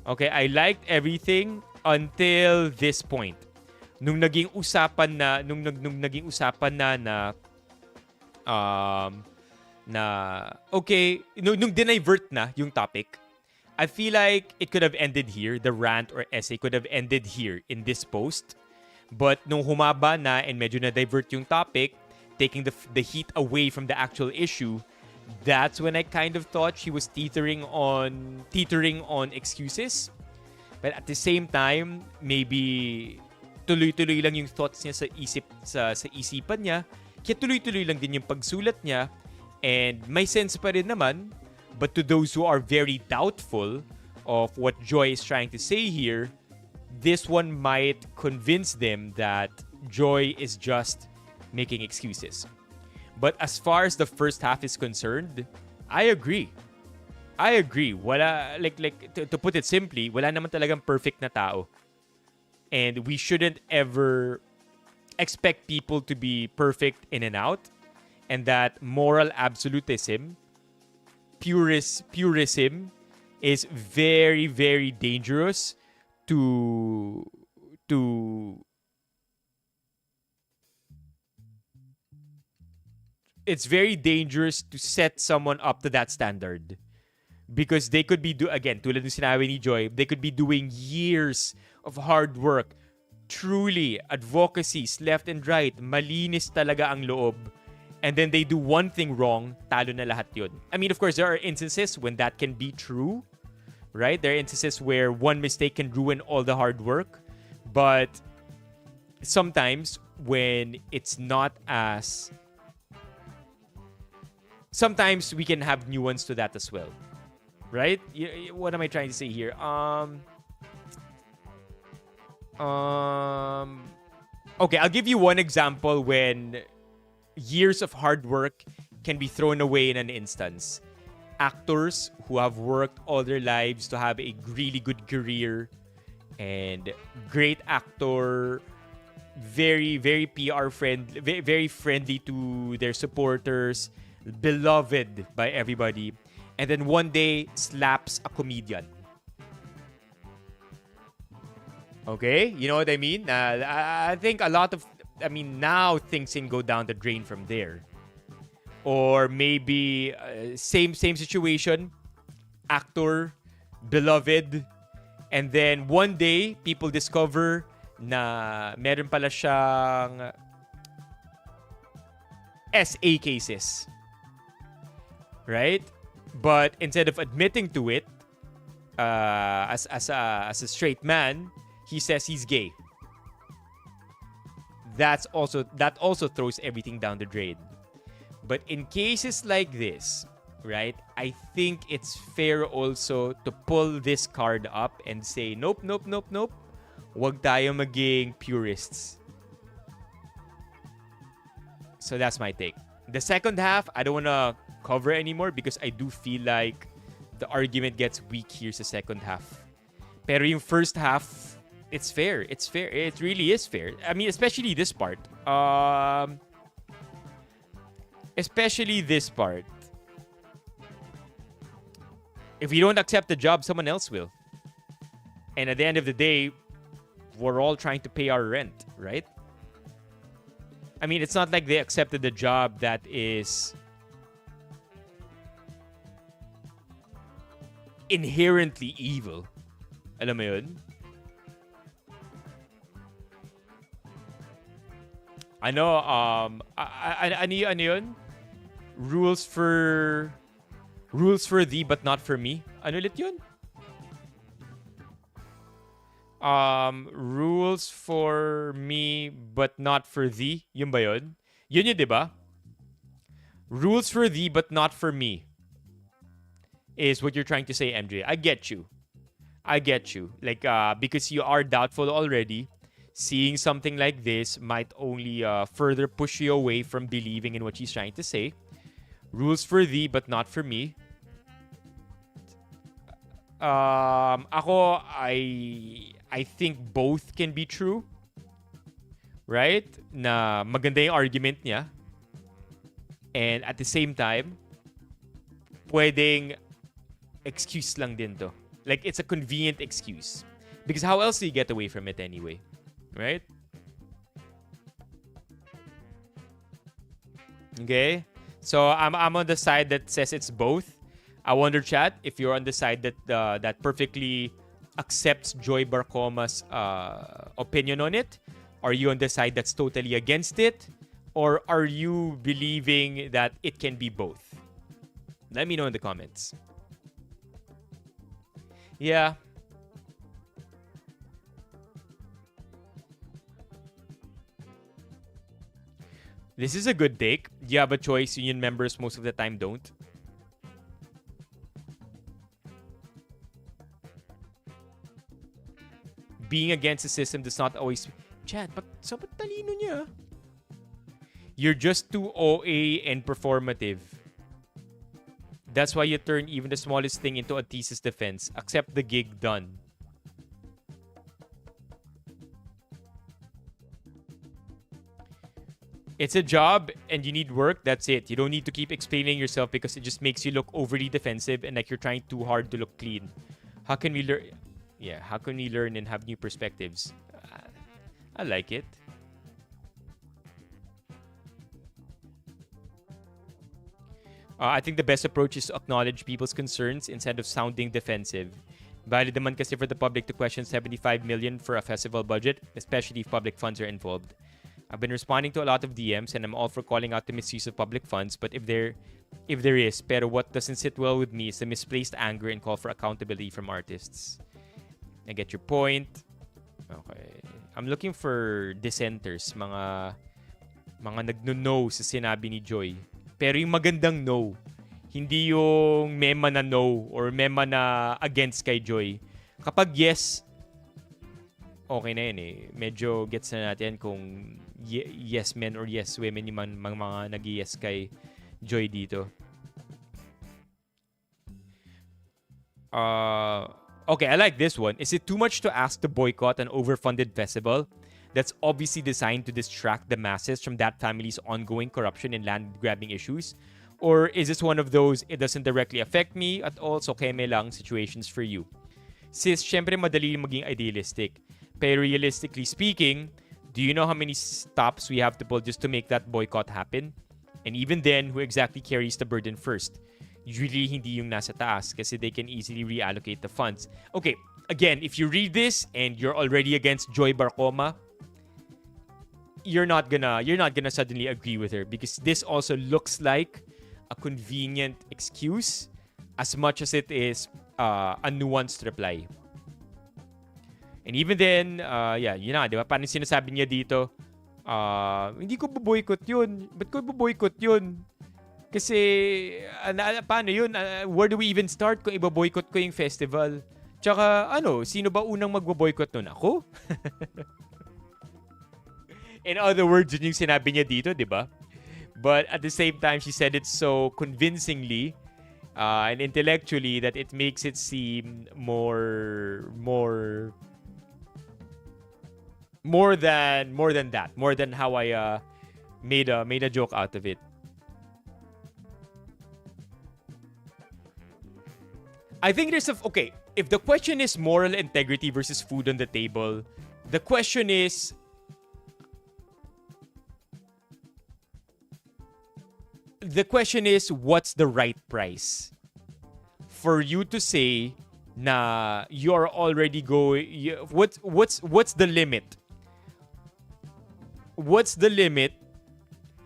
Okay, I liked everything until this point. Nung naging usapan na nung dinivert na yung topic, I feel like it could have ended here. The rant or essay could have ended here in this post. But nung humaba na and medyo na-divert yung topic, taking the heat away from the actual issue, that's when I kind of thought she was teetering on excuses. But at the same time, maybe tuloy-tuloy lang yung thoughts niya sa isipan niya. Kaya tuloy-tuloy lang din yung pagsulat niya. And may sense pa rin naman. But to those who are very doubtful of what Joy is trying to say here, this one might convince them that Joy is just making excuses. But as far as the first half is concerned, I agree. Wala, to put it simply, wala naman talagang perfect na tao. And we shouldn't ever expect people to be perfect in and out. And that moral absolutism, purism, is very, very dangerous to it's very dangerous to set someone up to that standard. Because they could be, again, tulad ng sinabi ni Joy, they could be doing years of hard work. Truly, advocacies, left and right, malinis talaga ang loob. And then they do one thing wrong, talo na lahat yun. I mean, of course, there are instances when that can be true. Right? There are instances where one mistake can ruin all the hard work. But sometimes, when it's not as... Sometimes we can have nuance to that as well. Right? What am I trying to say here? Okay, I'll give you one example when years of hard work can be thrown away in an instance. Actors who have worked all their lives to have a really good career and great actor, very, very PR friendly, very friendly to their supporters, beloved by everybody, and then one day slaps a comedian. Okay? You know what I mean? I think a lot of, now things can go down the drain from there. Or maybe same situation, actor, beloved, and then one day people discover na meron pala siyang SA cases. Right? But instead of admitting to it, as a straight man, he says he's gay. That also throws everything down the drain. But in cases like this, right, I think it's fair also to pull this card up and say, nope. Wag tayo maging purists. So that's my take. The second half, I don't want to cover anymore because I do feel like the argument gets weak here sa second half. Pero yung first half, it's fair. It's fair. It really is fair. Especially this part. Especially this part. If you don't accept the job, someone else will. And at the end of the day, we're all trying to pay our rent, right? It's not like they accepted the job that is inherently evil. Alam mo yun? Ano yun? Rules for thee but not for me. Ano ulit yun? Rules for me but not for thee. Yun ba yun? Yun, diba? Rules for thee but not for me is what you're trying to say, MJ. I get you. Like, because you are doubtful already, seeing something like this might only further push you away from believing in what she's trying to say. Rules for thee, but not for me. Ako, I think both can be true. Right? Na maganda yung argument niya. And at the same time, pwedeng excuse lang din to. Like, it's a convenient excuse. Because how else do you get away from it anyway? Right? Okay? So, I'm on the side that says it's both. I wonder, chat, if you're on the side that perfectly accepts Joy Barcoma's opinion on it. Are you on the side that's totally against it? Or are you believing that it can be both? Let me know in the comments. Yeah. This is a good take. You have a choice. Union members most of the time don't. Being against the system does not always... Chat, but sobrang talino niya. You're just too OA and performative. That's why you turn even the smallest thing into a thesis defense. Accept the gig, done. It's a job and you need work, that's it. You don't need to keep explaining yourself because it just makes you look overly defensive and like you're trying too hard to look clean. How can we learn? Yeah, how can we learn and have new perspectives? I like it. I think the best approach is to acknowledge people's concerns instead of sounding defensive. Valid naman kasi for the public to question 75 million for a festival budget, especially if public funds are involved. I've been responding to a lot of DMs and I'm all for calling out the misuse of public funds, but if there is, pero what doesn't sit well with me is the misplaced anger and call for accountability from artists. I get your point. Okay. I'm looking for dissenters, mga nagno-no sa sinabi ni Joy. Pero yung magandang no, hindi yung mema na no or mema na against kay Joy. Kapag yes, okay na yun eh. Medyo gets na natin kung yes men or yes women yung mga nag-yes kay Joy dito. Okay, I like this one. Is it too much to ask to boycott an overfunded festival that's obviously designed to distract the masses from that family's ongoing corruption and land-grabbing issues? Or is this one of those, it doesn't directly affect me at all, so keme lang situations for you? Sis, syempre madali maging idealistic. Pero realistically speaking, do you know how many stops we have to pull just to make that boycott happen? And even then, who exactly carries the burden first? Usually, hindi yung nasa taas kasi they can easily reallocate the funds. Okay, again, if you read this and you're already against Joy Barcoma, you're not gonna suddenly agree with her because this also looks like a convenient excuse as much as it is a nuanced reply. And even then, yun na, di ba? Paano sinasabi niya dito, hindi ko boboycott yun. Ba't ko boboycott yun? Kasi, paano yun? Where do we even start kung iboboycott ko yung festival? Tsaka, sino ba unang magboboycott nun? Ako? In other words, yun yung sinabi niya dito, di ba? But at the same time, she said it so convincingly and intellectually that it makes it seem more than that, more than how I made a joke out of it. I think there's okay. If the question is moral integrity versus food on the table, the question is, what's the right price for you to say na you're already going? What's the limit? What's the limit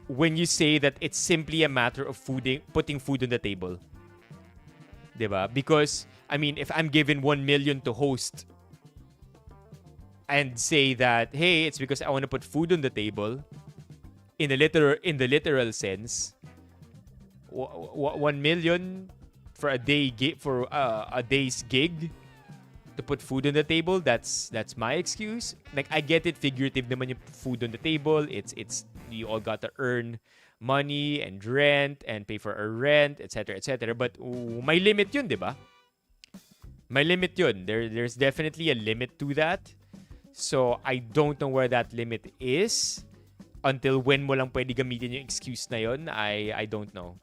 when you say that it's simply a matter of putting food on the table? Diba? Because I mean, if I'm given 1 million to host and say that, hey, it's because I want to put food on the table, in the literal sense, 1 million for a day's gig to put food on the table, that's my excuse. Like, I get it, figurative naman yung food on the table. It's you all got to earn money and rent and pay for our rent, etc., etc. But may limit yun, di ba? May limit yun. There's definitely a limit to that. So I don't know where that limit is. Until when mo lang pwede gamitin yung excuse na yun, I don't know.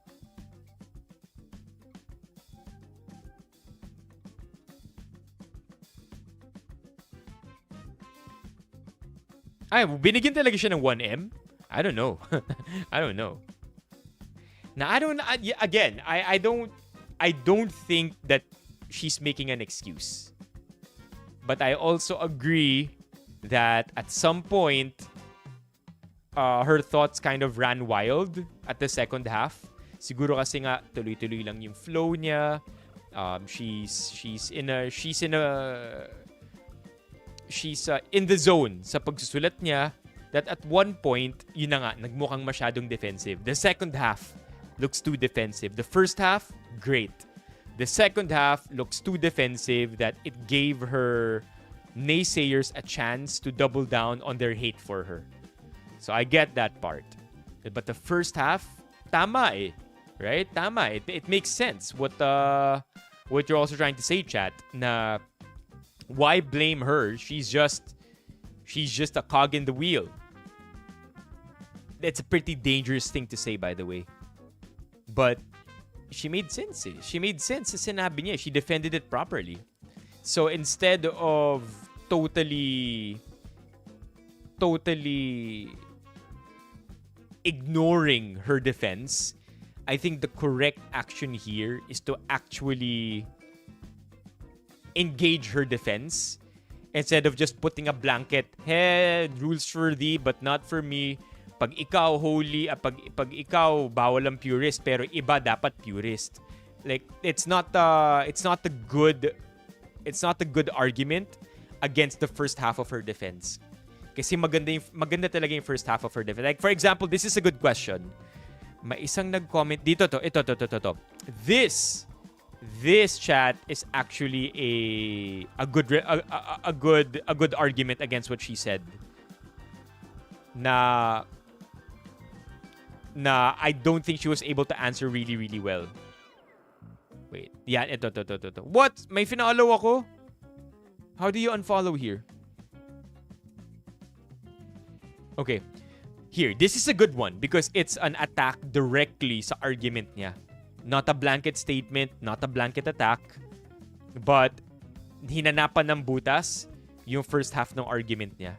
Ay, binigyan talaga siya ng 1M? I don't know. I don't know. Now, I don't think that she's making an excuse. But I also agree that at some point, her thoughts kind of ran wild at the second half. Siguro kasi nga tuloy-tuloy lang yung flow niya. She's in the zone sa pagsusulat niya that at one point, yun na nga, nagmukhang masyadong defensive. The second half looks too defensive. The first half, great. The second half looks too defensive that it gave her naysayers a chance to double down on their hate for her. So I get that part. But the first half, tama eh. Right? Tama. It makes sense what you're also trying to say, chat, na why blame her? She's just a cog in the wheel. That's a pretty dangerous thing to say, by the way. But she made sense eh. She made sense sa sinabi niya. She defended it properly. So instead of totally ignoring her defense, I think the correct action here is to actually engage her defense instead of just putting a blanket, hey, rules for thee but not for me. Pag ikaw holy, pag ikaw bawal ang purist pero iba dapat purist. Like, it's not a good argument against the first half of her defense. Kasi maganda talaga yung first half of her defense. Like, for example, this is a good question. May isang nag-comment dito ito. This chat is actually a good argument against what she said. Na I don't think she was able to answer really, really well. Wait. Yan, ito. What? May finalo ako? How do you unfollow here? Okay. Here, this is a good one because it's an attack directly sa argument niya. Not a blanket statement, not a blanket attack, but hinanapan ng butas yung first half ng argument niya.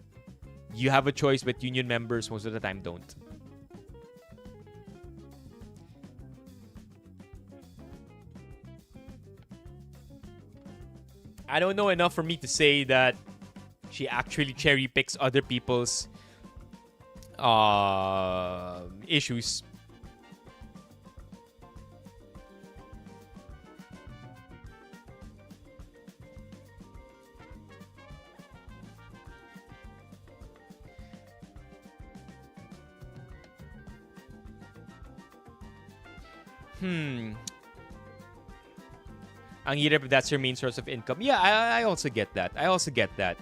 You have a choice, but union members most of the time don't. I don't know enough for me to say that she actually cherry picks other people's issues. Ang hirap if that's your main source of income. Yeah, I also get that. I also get that.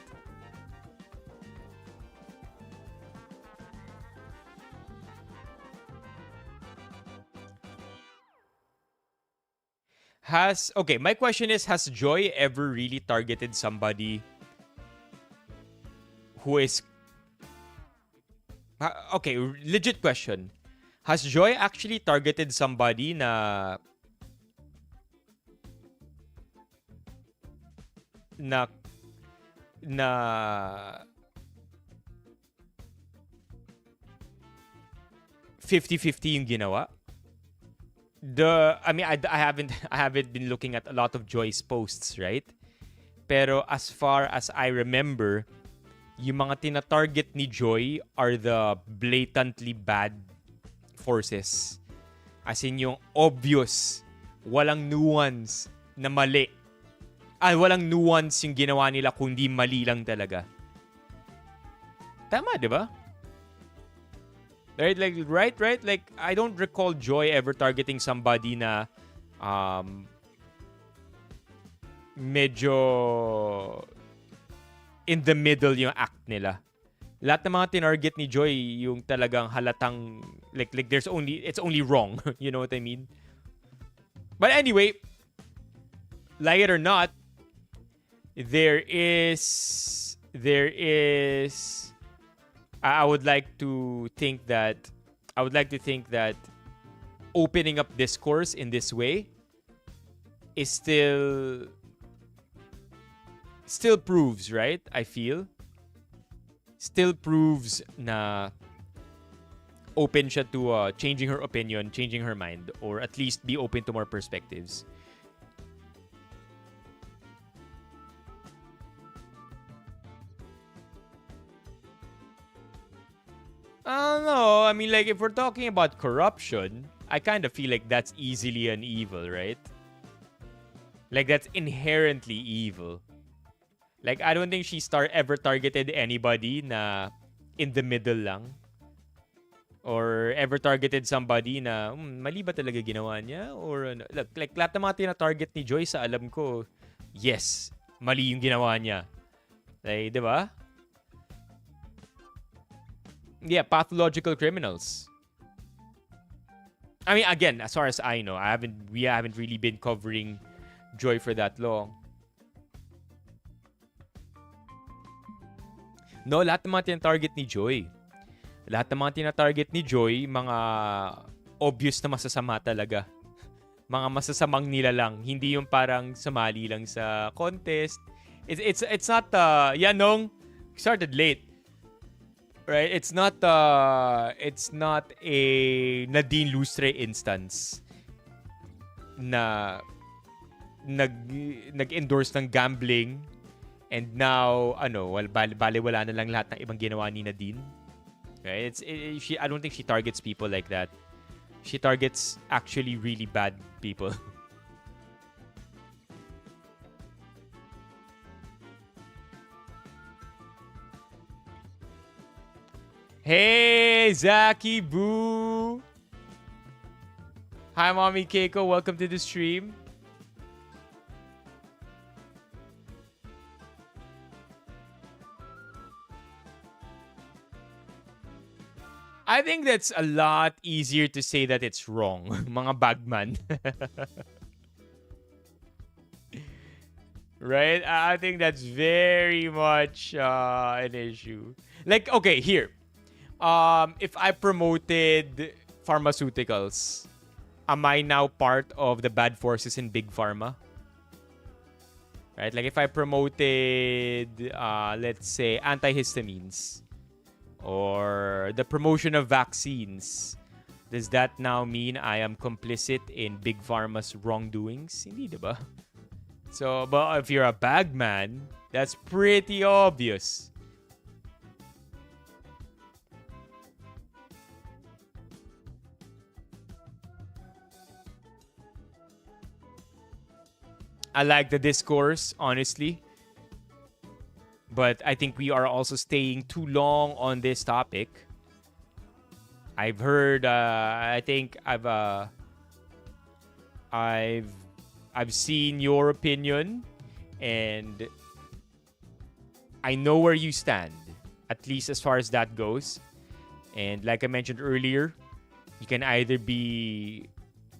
My question is, has Joy ever really targeted somebody who is... Okay, legit question. Has Joy actually targeted somebody na 50-50 yung ginawa? I haven't been looking at a lot of Joy's posts, right? Pero as far as I remember, yung mga tina-target ni Joy are the blatantly bad forces. As in yung obvious, walang nuance na mali. Walang nuance yung ginawa nila kundi mali lang talaga. Tama, di ba? Right? Like, I don't recall Joy ever targeting somebody na medyo in the middle yung act nila. Lahat ng mga tinarget ni Joy yung talagang halatang like it's only wrong. You know what I mean? But anyway, like it or not, there is I would like to think that opening up discourse in this way is still proves, right? I feel still proves na open siya to changing her opinion, changing her mind, or at least be open to more perspectives. I don't know. I mean, like, if we're talking about corruption, I kind of feel like that's easily an evil, right? Like, that's inherently evil. Like, I don't think she ever targeted anybody na in the middle lang. Or ever targeted somebody na, mali ba talaga ginawa niya? Or, like, lahat ng mga tina-target ni Joy sa alam ko, yes, mali yung ginawa niya. Like, di ba? Yeah, pathological criminals. I mean, again, as far as I know, we haven't really been covering Joy for that long. No, lahat ng mga tina-target ni Joy. Lahat ng mga tina-target ni Joy, mga obvious na masasama talaga. Mga masasamang nila lang. Hindi yung parang sumali lang sa contest. It's not, Nong, started late. Right? It's not a Nadine Lustre instance na nag-endorse ng gambling and now bale wala na lang lahat ng ibang ginawa ni Nadine. Right? I don't think she targets people like that. She targets actually really bad people. Hey, Zaki Boo! Hi, Mommy Keiko. Welcome to the stream. I think that's a lot easier to say that it's wrong, mga bagman. Right? I think that's very much an issue. Like, okay, here. If I promoted pharmaceuticals, am I now part of the bad forces in big pharma? Right? Like if I promoted, let's say, antihistamines or the promotion of vaccines, does that now mean I am complicit in big pharma's wrongdoings? Hindi, diba? So, but if you're a bagman, that's pretty obvious. I like the discourse, honestly. But I think we are also staying too long on this topic. I've heard. I think I've seen your opinion, and I know where you stand, at least as far as that goes. And like I mentioned earlier, you can either be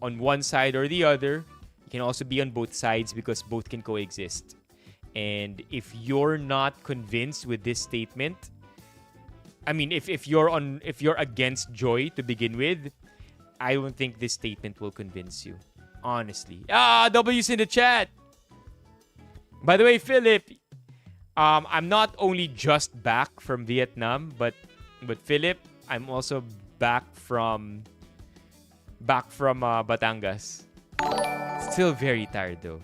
on one side or the other. You can also be on both sides because both can coexist. And if you're not convinced with this statement, I mean, if you're against joy to begin with, I don't think this statement will convince you. Honestly. W's in the chat. By the way, Philip, I'm not only just back from Vietnam, but Philip, I'm also back from Batangas. Still very tired though.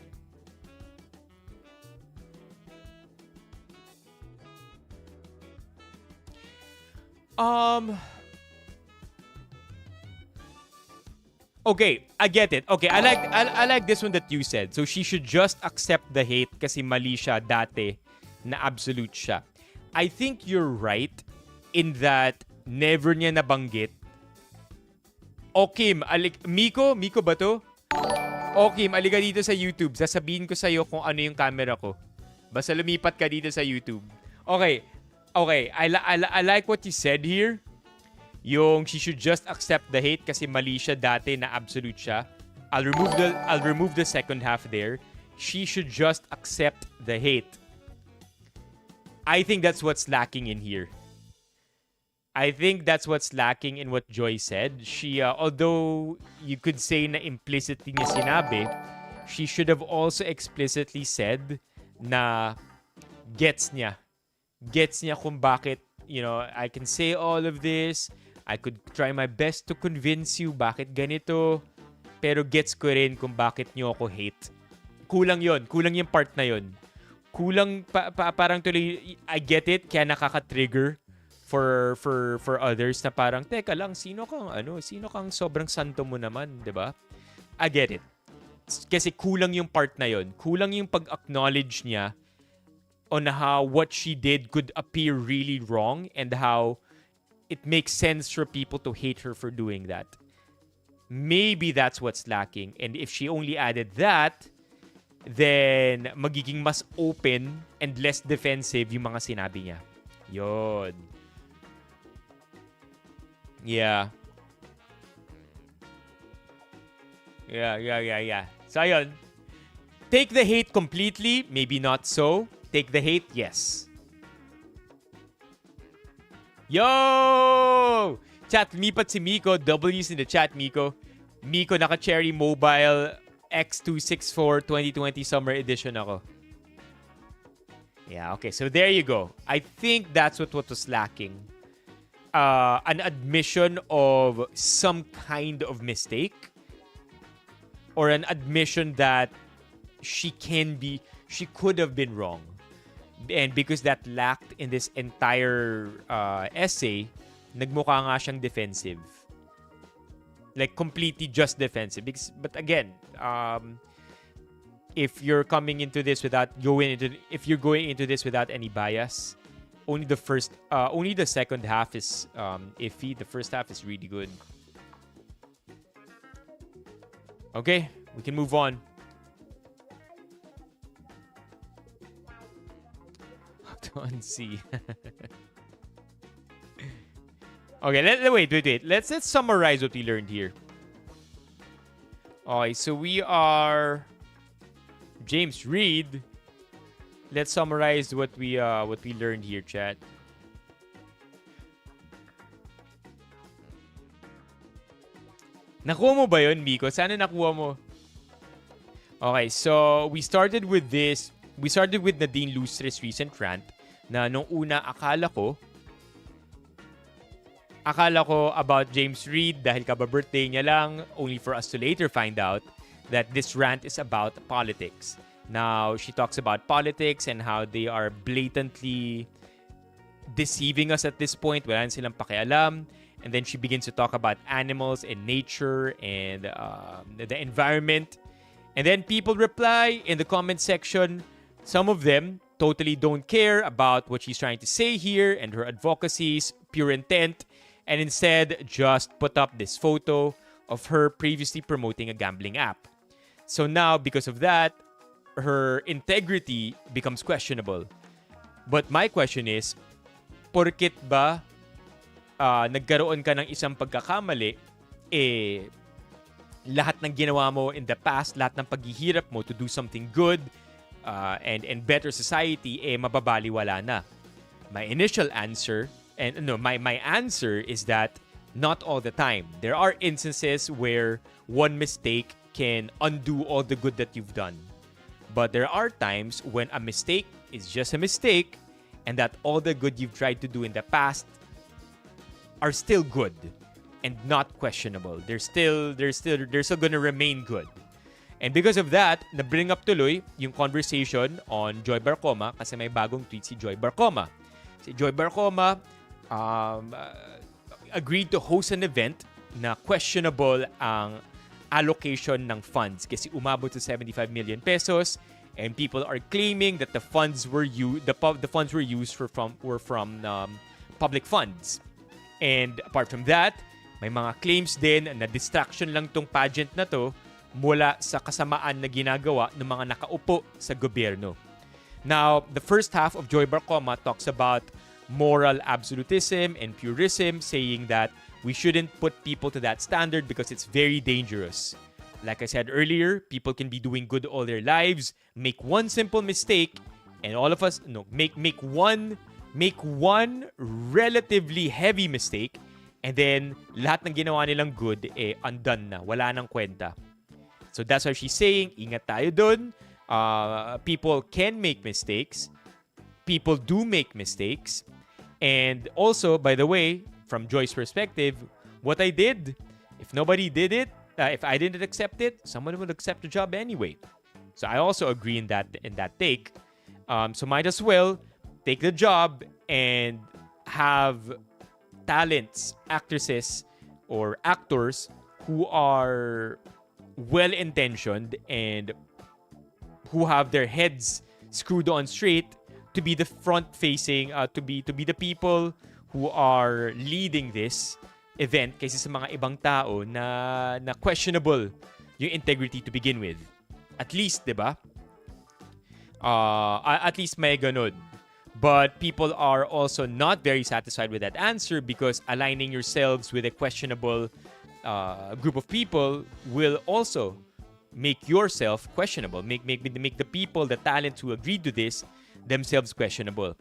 Okay, I get it. Okay, I like this one that you said. So she should just accept the hate kasi mali siya dati na absolute siya. I think you're right in that never niya nabanggit. Okay, Miko ba to? Okay, aliga dito sa YouTube. Sasabihin ko sa'yo kung ano yung camera ko. Basta lumipat ka dito sa YouTube. Okay. I like what you said here. Yung she should just accept the hate kasi mali siya dati na absolute siya. I'll remove the second half there. She should just accept the hate. I think that's what's lacking in here. I think that's what's lacking in what Joy said. She, although you could say na implicitly niya sinabi, she should have also explicitly said na gets niya. Gets niya kung bakit, I can say all of this. I could try my best to convince you bakit ganito. Pero gets ko rin kung bakit niyo ako hate. Kulang yon. Kulang yung part na yon. Kulang, parang tuloy, I get it, kaya nakaka-trigger for others na parang teka lang sino kang sobrang santo mo naman, 'di ba? I get it. Kasi kulang yung part na yon. Kulang yung pag-acknowledge niya on how what she did could appear really wrong and how it makes sense for people to hate her for doing that. Maybe that's what's lacking, and if she only added that, then magiging mas open and less defensive yung mga sinabi niya. Yon. Yeah. So, ayun. Take the hate completely, maybe not so. Take the hate, yes. Yo! Chat, lumipat si Miko. W's in the chat, Miko. Miko, naka-Cherry Mobile X264 2020 Summer Edition ako. Yeah, okay. So, there you go. I think that's what was lacking. An admission of some kind of mistake or an admission that she could have been wrong. And because that lacked in this entire essay, nagmukha nga siyang defensive. Like completely just defensive. But again, if you're going into this without any bias, only the second half is iffy. The first half is really good. Okay, we can move on. To unsee. Okay, wait. Let's summarize what we learned here. Okay, so we are James Reed. Let's summarize what we learned here, chat. Nakuha mo ba yun, Miko? Sana nakuha mo. Okay, so we started with this. We started with Nadine Lustres' recent rant na nung una akala ko about James Reid dahil kaba-birthday niya lang, only for us to later find out that this rant is about politics. Now, she talks about politics and how they are blatantly deceiving us at this point. Wala na silang pakialam. And then she begins to talk about animals and nature and the environment. And then people reply in the comment section. Some of them totally don't care about what she's trying to say here and her advocacy's pure intent, and instead just put up this photo of her previously promoting a gambling app. So now, because of that, her integrity becomes questionable. But my question is, porkit ba nagkaroon ka ng isang pagkakamali, lahat ng ginawa mo in the past, lahat ng paghihirap mo to do something good and better society, mababaliwala na. My initial answer, my answer is that not all the time. There are instances where one mistake can undo all the good that you've done. But there are times when a mistake is just a mistake and that all the good you've tried to do in the past are still good and not questionable. They're still gonna remain good. And because of that, na-bring up tuloy yung conversation on Joy Barcoma kasi may bagong tweet si Joy Barcoma. Si Joy Barcoma agreed to host an event na questionable ang allocation ng funds kasi umabot sa 75 million pesos, and people are claiming that the funds were used were from public funds. And apart from that, may mga claims din na distraction lang tong pageant na to mula sa kasamaan na ginagawa ng mga nakaupo sa gobyerno. Now, the first half of Joy Barcoma talks about moral absolutism and purism, saying that we shouldn't put people to that standard because it's very dangerous. Like I said earlier, people can be doing good all their lives, make one simple mistake, and all of us make one relatively heavy mistake, and then lahat ng ginawa nilang good undone na, wala nang kwenta. So that's why she's saying, ingat tayo dun. People can make mistakes. People do make mistakes. And also, by the way, from Joy's perspective, what I did, if nobody did it, if I didn't accept it, someone would accept the job anyway. So I also agree in that take. So might as well take the job and have talents, actresses, or actors who are well-intentioned and who have their heads screwed on straight to be the front-facing, to be the people who are leading this event kaysa sa mga ibang tao na questionable yung integrity to begin with. At least, di ba? At least may ganun. But people are also not very satisfied with that answer because aligning yourselves with a questionable group of people will also make yourself questionable. Make the people, the talents who agreed to this, themselves questionable.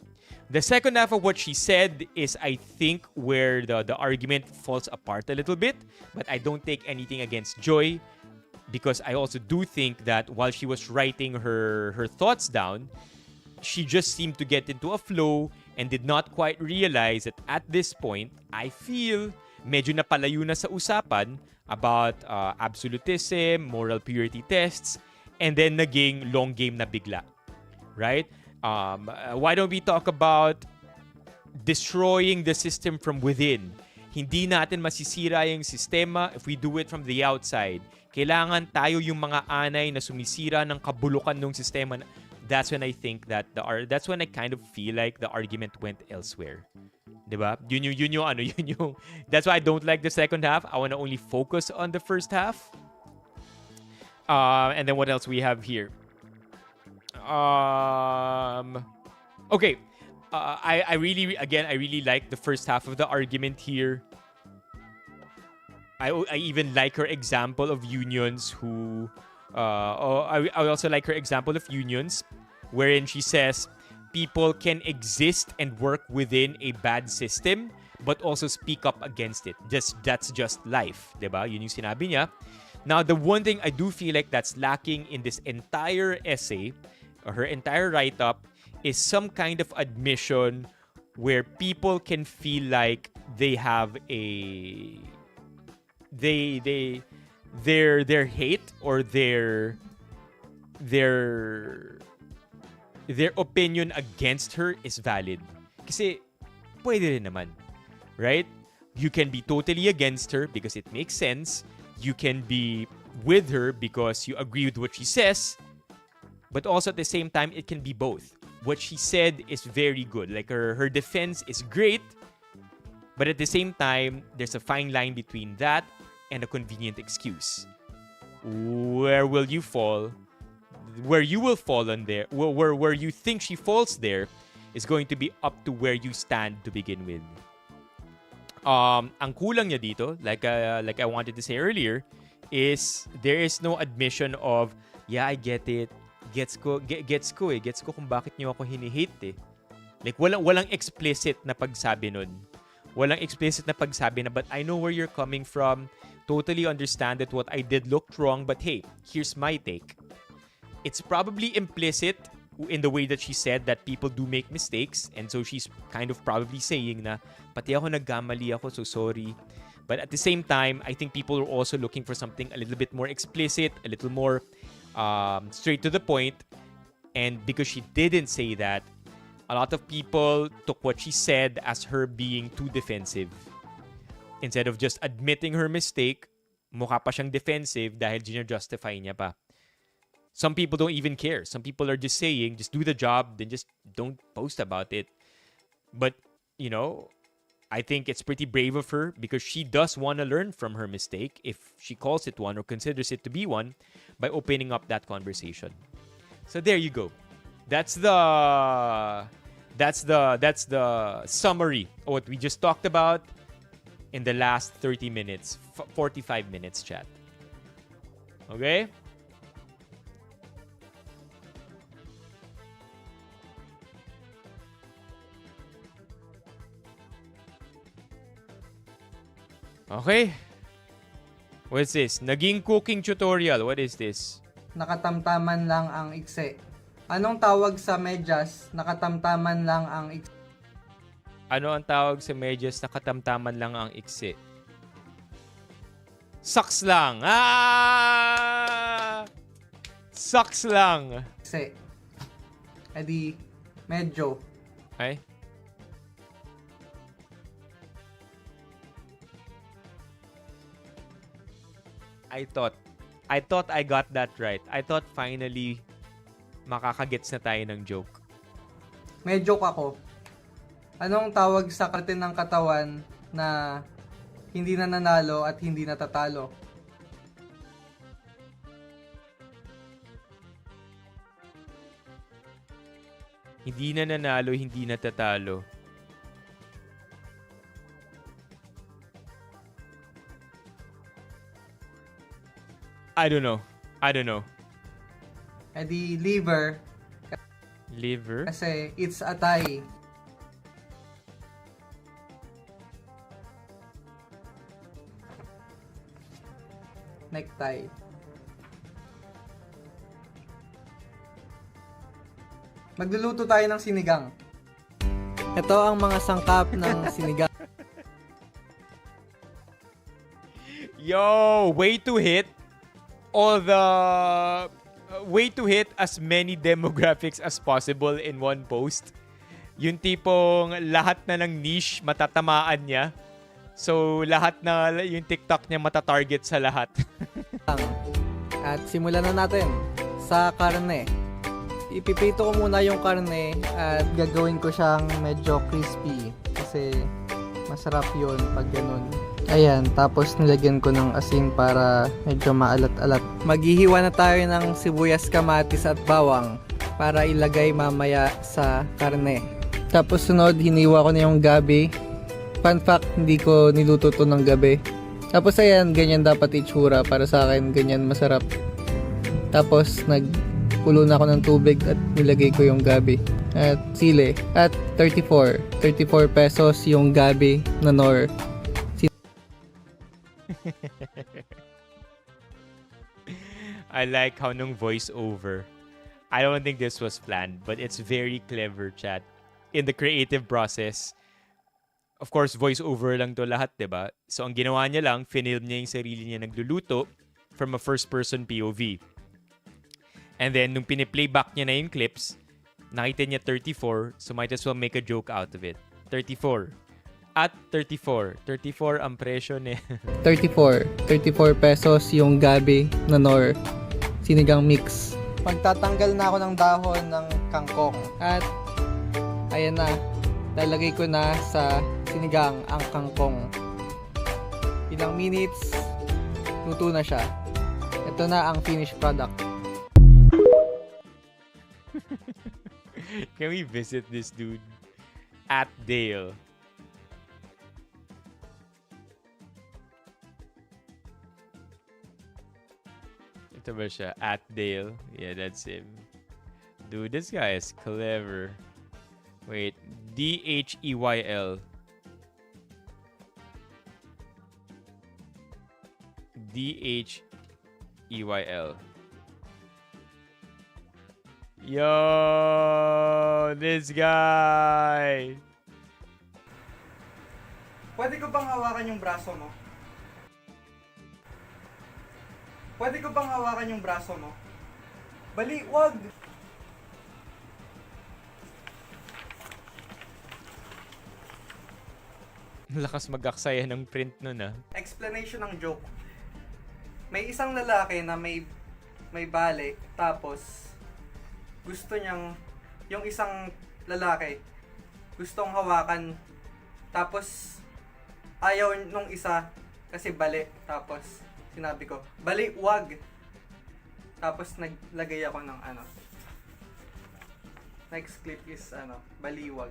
The second half of what she said is, I think, where the argument falls apart a little bit. But I don't take anything against Joy because I also do think that while she was writing her thoughts down, she just seemed to get into a flow and did not quite realize that at this point, I feel medyo napalayo na sa usapan about absolutism, moral purity tests, and then naging long game na bigla. Right? Why don't we talk about destroying the system from within? Hindi natin masisira yung sistema if we do it from the outside. Kailangan tayo yung mga anay na sumisira ng kabulukan ng sistema. That's when I think that that's when I kind of feel like the argument went elsewhere. Diba? Yun yung that's why I don't like the second half. I want to only focus on the first half. And then what else we have here? Okay. I really like the first half of the argument here. I even like her example of unions who I also like her example of unions wherein she says people can exist and work within a bad system but also speak up against it. That's just life, 'di ba? Yun yung sinabi niya. Now, the one thing I do feel like that's lacking in this entire essay, or her entire write-up, is some kind of admission where people can feel like they have their hate or their opinion against her is valid. Kasi pwede rin naman, right? You can be totally against her because it makes sense. You can be with her because you agree with what she says. But also at the same time, it can be both. What she said is very good. Like her defense is great. But at the same time, there's a fine line between that and a convenient excuse. Where will you fall? Where you will fall on there, where you think she falls there, is going to be up to where you stand to begin with. Ang kulang niya dito, like I wanted to say earlier, is there is no admission of, yeah, I get it. Gets ko kung bakit niyo ako hinihate eh. Like walang explicit na pagsabi nun. Walang explicit na pagsabi na, but I know where you're coming from. Totally understand that what I did looked wrong, but hey, here's my take. It's probably implicit in the way that she said that people do make mistakes, and so she's kind of probably saying na, pati ako nagkamali ako, so sorry. But at the same time, I think people are also looking for something a little bit more explicit, a little more straight to the point. And because she didn't say that, a lot of people took what she said as her being too defensive. Instead of just admitting her mistake, mukha pa siyang defensive dahil gina-justify niya pa. Some people don't even care. Some people are just saying, just do the job, then just don't post about it. But, you know, I think it's pretty brave of her because she does want to learn from her mistake, if she calls it one or considers it to be one, by opening up that conversation. So there you go. That's the summary of what we just talked about in the last 30 minutes, 45 minutes chat. Okay? Okay. What's this? Naging cooking tutorial. What is this? Nakatamtaman lang ang ikse. Anong tawag sa medyas? Nakatamtaman lang ang ikse. Ano ang tawag sa medyas na katamtaman lang ang iksi? Sucks lang. Sucks lang. Ikse. Edi, medyo. Ay? I thought I got that right. I thought finally makakagets na tayo ng joke. Medyo ako. Anong tawag sa parte ng katawan na hindi na nanalo at hindi natatalo? Hindi na nanalo, hindi natatalo. I don't know. Edi, liver. Liver? Kasi it's a tie. Necktie. Magluluto tayo ng sinigang. Ito ang mga sangkap ng sinigang. Yo, way to hit as many demographics as possible in one post. Yung tipong lahat na ng niche matatamaan niya. So, lahat na yung TikTok niya matatarget sa lahat. At simulan na natin sa karne. Ipipito ko muna yung karne at gagawin ko siyang medyo crispy kasi masarap yun pag ganun. Ayan, tapos nilagyan ko ng asin para medyo maalat-alat. Maghihiwa na tayo ng sibuyas, kamatis at bawang para ilagay mamaya sa karne. Tapos sunod, hiniwa ko na yung gabi. Fun fact, hindi ko niluto to ng gabi. Tapos ayan, ganyan dapat itsura para sa akin, ganyan masarap. Tapos nagkulo na ako ng tubig at nilagay ko yung gabi. At sile. At 34. 34 pesos yung gabi na nor. I like how nung voice over. I don't think this was planned, but it's very clever, chat. In the creative process, of course, voice over lang to lahat, diba? So, ang ginawa niya lang, finilm niya yung sarili niya nagluluto from a first-person POV. And then, nung piniplayback niya na yung clips, nakita niya 34, so might as well make a joke out of it. 34. At 34. 34 ang presyo ni... 34. 34 pesos yung gabi na nor. Sinigang mix. Magtatanggal na ako ng dahon ng kangkong. At ayan na. Lalagay ko na sa sinigang ang kangkong. Ilang minutes, luto na siya. Ito na ang finished product. Can we visit this dude? At Dale. Ito ba siya? At Dale. Yeah, that's him. Dude, this guy is clever. Wait. D-H-E-Y-L. D-H-E-Y-L. Yo! This guy! Pwede ko bang hawakan yung braso mo? Pwede ko bang hawakan yung braso mo? Bali, wag! Lakas mag-aksaya ng print nun ah. Explanation ng joke. May isang lalaki na may bale, tapos gusto niyang, yung isang lalaki, gustong hawakan, tapos ayaw nung isa kasi bali, tapos sinabi ko, bali, wag. Tapos naglagay ako ng ano. Next clip is ano, baliwag.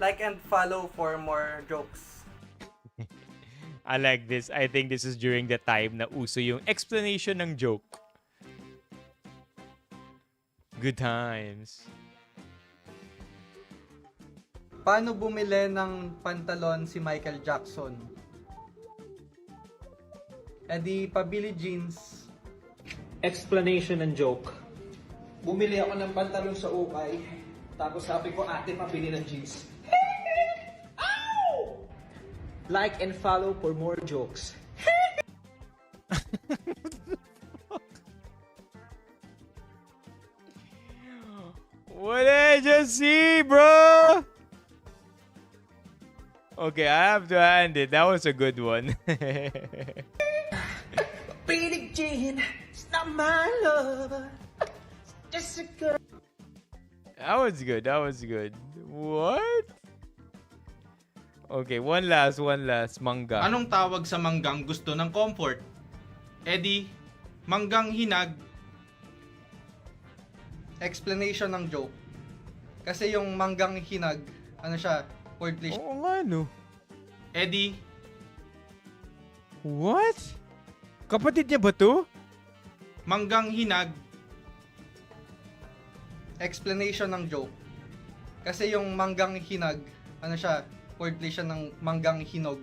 Like and follow for more jokes. I like this. I think this is during the time na uso yung explanation ng joke. Good times. Paano bumili ng pantalon si Michael Jackson? E di pabili jeans. Explanation ng joke. Bumili ako ng pantalon sa ukay, tapos sabi ko, ate, pabili ng jeans. Ow! Like and follow for more jokes. What did I just see, bro? Okay, I have to hand it. That was a good one. Billie Jean, it's not my love. Just a girl. That was good. That was good. What? Okay, one last manga. Anong tawag sa manggang gusto ng comfort? Eddie, manggang hinag. Explanation ng joke. Kasi yung manggang hinag, ano siya, wordly. Oo nga, no. Eddie, What? Kapatid niya ba to? manggang hinag. Explanation ng joke. Kasi yung manggang hinag, ano siya, wordly siya ng manggang hinog.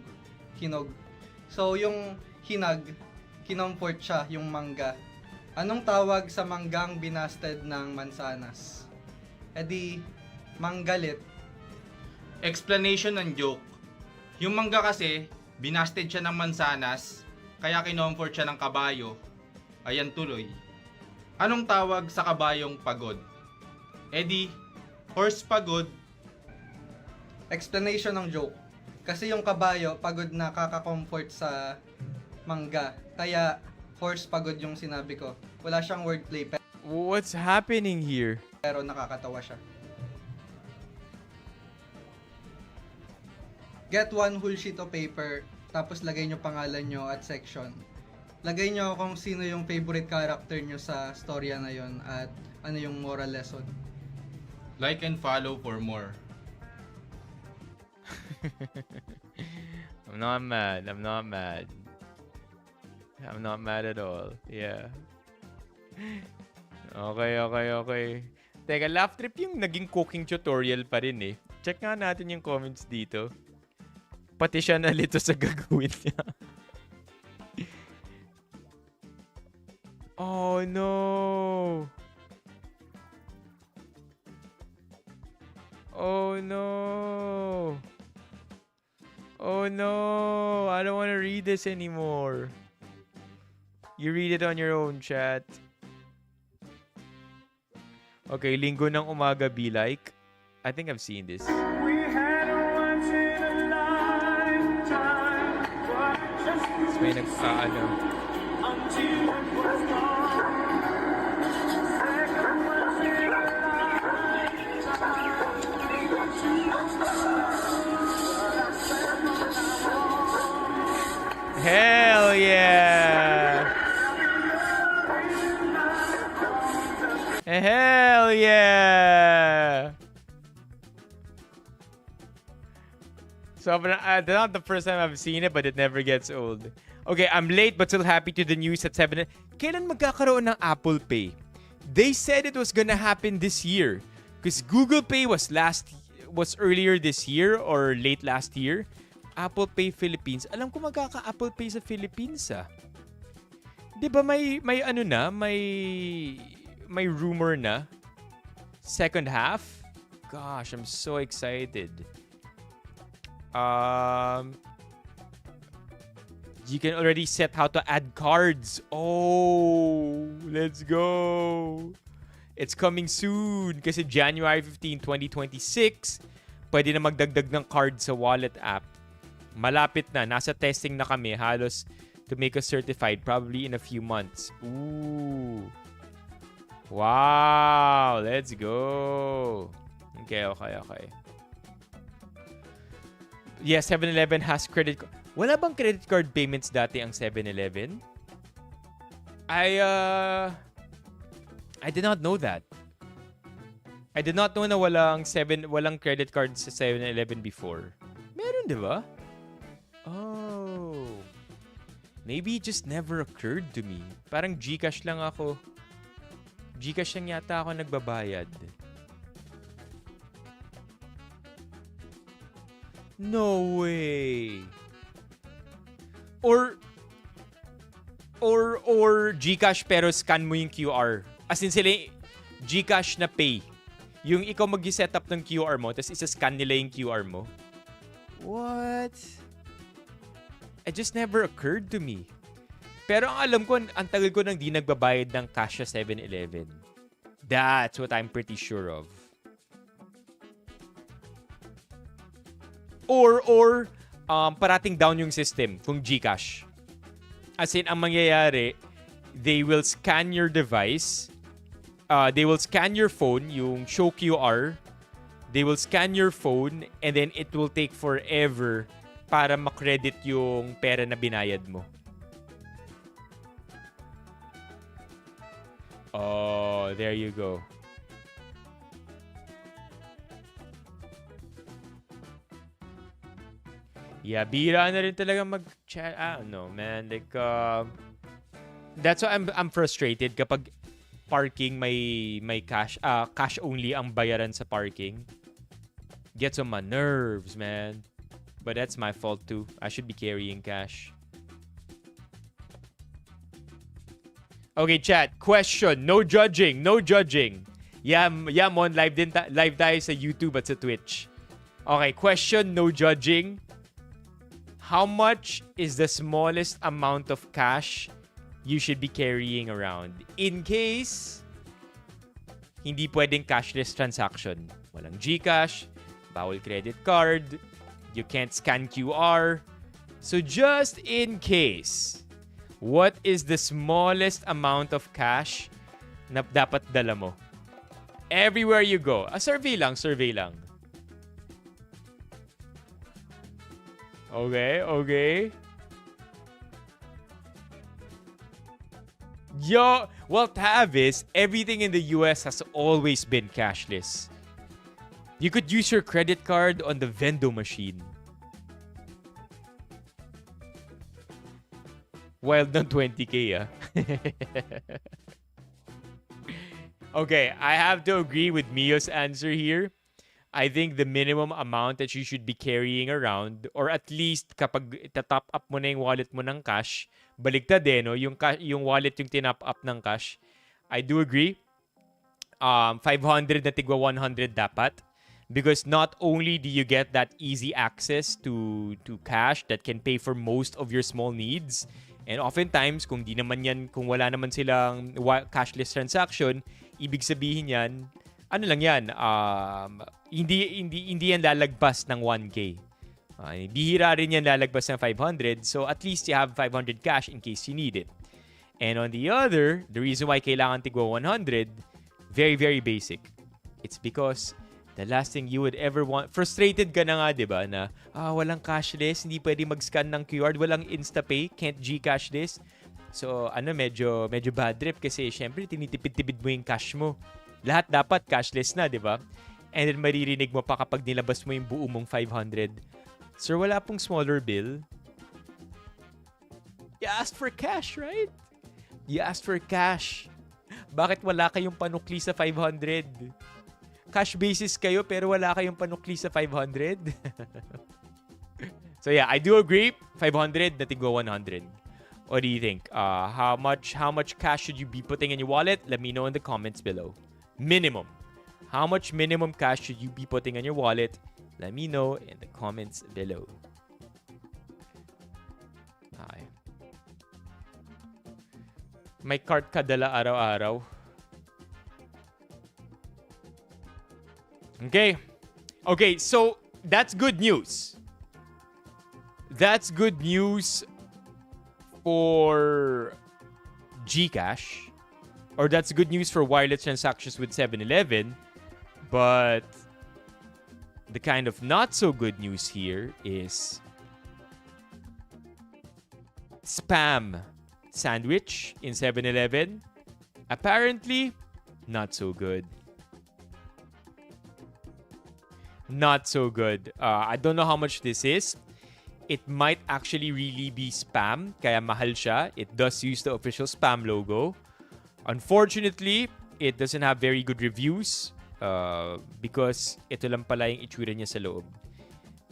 Hinog. So yung hinag, kinomfort siya, yung mangga. Anong tawag sa manggang binasted ng mansanas? E di, manggalit. Explanation ng joke. Yung mangga kasi, binasted siya ng mansanas, kaya kinomfort siya ng kabayo. Ayan tuloy. Anong tawag sa kabayong pagod? Eddie, horse pagod. Explanation ng joke. Kasi yung kabayo, pagod na kaka-comfort sa mangga. Kaya, horse pagod yung sinabi ko. Wala siyang wordplay, What's happening here? pero nakakatawa siya. Get one whole sheet of paper, tapos lagay nyo pangalan nyo at section. Lagay nyo kung sino yung favorite character nyo sa storya na yon at ano yung moral lesson. Like and follow for more. I'm not mad. I'm not mad. I'm not mad at all. Yeah. Okay. Teka, laugh trip yung naging cooking tutorial pa rin eh. Check nga natin yung comments dito. Pati siya nalito sa gagawin niya. Oh no! Oh no! Oh no! I don't want to read this anymore. You read it on your own, chat. Okay, linggo ng umaga be like. I think I've seen this. May nagkaano. Hell yeah! Hell yeah! So, not the first time I've seen it, but it never gets old. Okay, I'm late but still happy to the news at 7. Kailan magkakaroon ng Apple Pay? They said it was gonna happen this year. Because Google Pay was earlier this year or late last year. Apple Pay Philippines. Alam ko magkaka-Apple Pay sa Philippines ah. 'Di ba may ano na, may rumor na second half? Gosh, I'm so excited. You can already set how to add cards. Oh, let's go. It's coming soon kasi January 15, 2026, pwede na magdagdag ng card sa wallet app. Malapit na. Nasa testing na kami. Halos to make us certified probably in a few months. Ooh. Wow. Let's go. Okay. Yeah, 7-Eleven has credit. Wala bang credit card payments dati ang 7-Eleven? I did not know that. I did not know na walang credit card sa 7-Eleven before. Meron, di ba? Oh. Maybe it just never occurred to me. Parang GCash lang ako. GCash lang yata ako nagbabayad. No way. Or GCash pero scan mo yung QR. As in sila GCash na pay. Yung ikaw mag-set up ng QR mo tapos isa-scan nila yung QR mo. What? It just never occurred to me. Pero ang alam ko, ang tagal ko nang di nagbabayad ng cash sa 7-Eleven. That's what I'm pretty sure of. Or parating down yung system kung GCash. As in, ang mangyayari, they will scan your device. They will scan your phone, yung show QR. They will scan your phone and then it will take forever para makredit yung pera na binayad mo. Oh, there you go. Yeah, bira na rin talaga mag-chat. I don't know, man. Like, that's why I'm frustrated kapag parking may cash only ang bayaran sa parking. Gets on my nerves, man. But that's my fault too. I should be carrying cash. Okay, chat. Question. No judging. Yeah, Mon. Live tayo sa YouTube at sa Twitch. Okay, question. No judging. How much is the smallest amount of cash you should be carrying around in case hindi pwedeng cashless transaction? Walang GCash, bawal credit card, you can't scan QR. So just in case, what is the smallest amount of cash na dapat dala mo? Everywhere you go. Survey lang. Okay. Yo, well, Tavis, everything in the US has always been cashless. You could use your credit card on the vendo machine. Wild ng 20k, ah. Okay, I have to agree with Mio's answer here. I think the minimum amount that you should be carrying around, or at least kapag tatop up mo na yung wallet mo ng cash, baligtad no? Yung wallet yung tinop up ng cash. I do agree. 500 na tigwa 100 dapat. Because not only do you get that easy access to cash that can pay for most of your small needs, and oftentimes, kung wala naman silang cashless transaction, ibig sabihin yan, ano lang yan, hindi yan lalagpas ng 1K. Bihira rin yan lalagpas ng 500, so at least you have 500 cash in case you need it. And on the other, the reason why kailangan tigwa 100, very, very basic. It's because the last thing you would ever want, frustrated ka na nga, di ba, na walang cashless, hindi pwede mag-scan ng QR, walang InstaPay, can't Gcash this. So, medyo bad trip kasi syempre tinitipid-tipid mo yung cash mo. Lahat dapat cashless na, di ba? And then maririnig mo pa kapag nilabas mo yung buo mong 500. Sir, wala pong smaller bill. You asked for cash, right? You asked for cash. Bakit wala kayong panukli sa 500? Cash basis kayo pero wala kayong panukli sa 500? So yeah, I do agree. 500 na tigwa 100. What do you think? How much cash should you be putting in your wallet? Let me know in the comments below. Minimum. How much minimum cash should you be putting in your wallet? Let me know in the comments below. Hi. May cart ka dala araw-araw. Okay, so that's good news. That's good news for Gcash. Or that's good news for wireless transactions with 7-Eleven. But the kind of not so good news here is spam sandwich in 7-Eleven. Apparently, not so good. Not so good. I don't know how much this is. It might actually really be spam, kaya mahal siya. It does use the official spam logo. Unfortunately, it doesn't have very good reviews because ito lang pala yung itsura niya sa loob.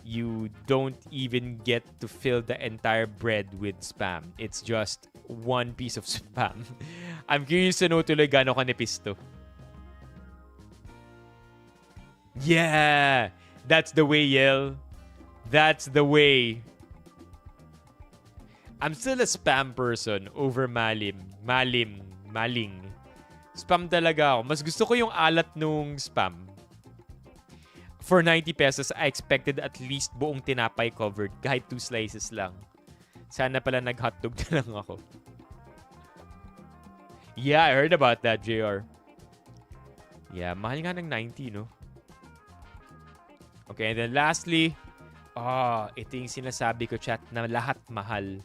You don't even get to fill the entire bread with spam. It's just one piece of spam. I'm curious to know tuloy gaano kanipis to. Yeah, that's the way, Yel. That's the way. I'm still a spam person over maling. Spam talaga ako. Mas gusto ko yung alat nung spam. For 90 pesos, I expected at least buong tinapay covered. Kahit 2 slices lang. Sana pala nag-hotdog na lang ako. Yeah, I heard about that, JR. Yeah, mahal nga ng 90, no? Okay, and then lastly, ito yung sinasabi ko, chat, na lahat mahal.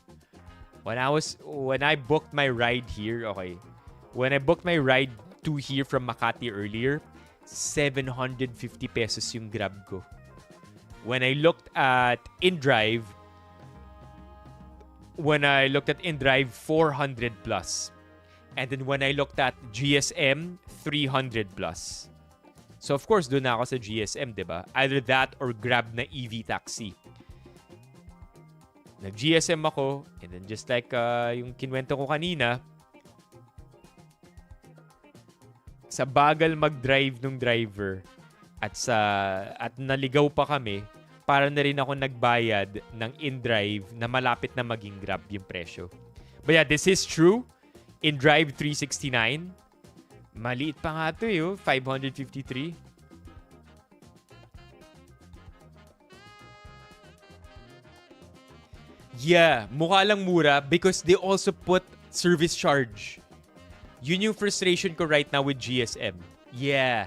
When I booked my ride here, okay, when I booked my ride to here from Makati earlier, 750 pesos yung Grab ko. When I looked at InDrive, 400 plus. And then when I looked at GSM, 300 plus. So of course, doon na ako sa GSM, diba? Either that or Grab na EV taxi. Nag-GSM ako, and then just like yung kinwento ko kanina, sa bagal mag-drive nung driver at naligaw pa kami, para na rin ako nagbayad ng InDrive na malapit na maging Grab yung presyo. But yeah, this is true. InDrive 369. Maliit pa nga ito 553. Yeah, mukha lang mura because they also put service charge. Yun yung frustration ko right now with GSM. Yeah.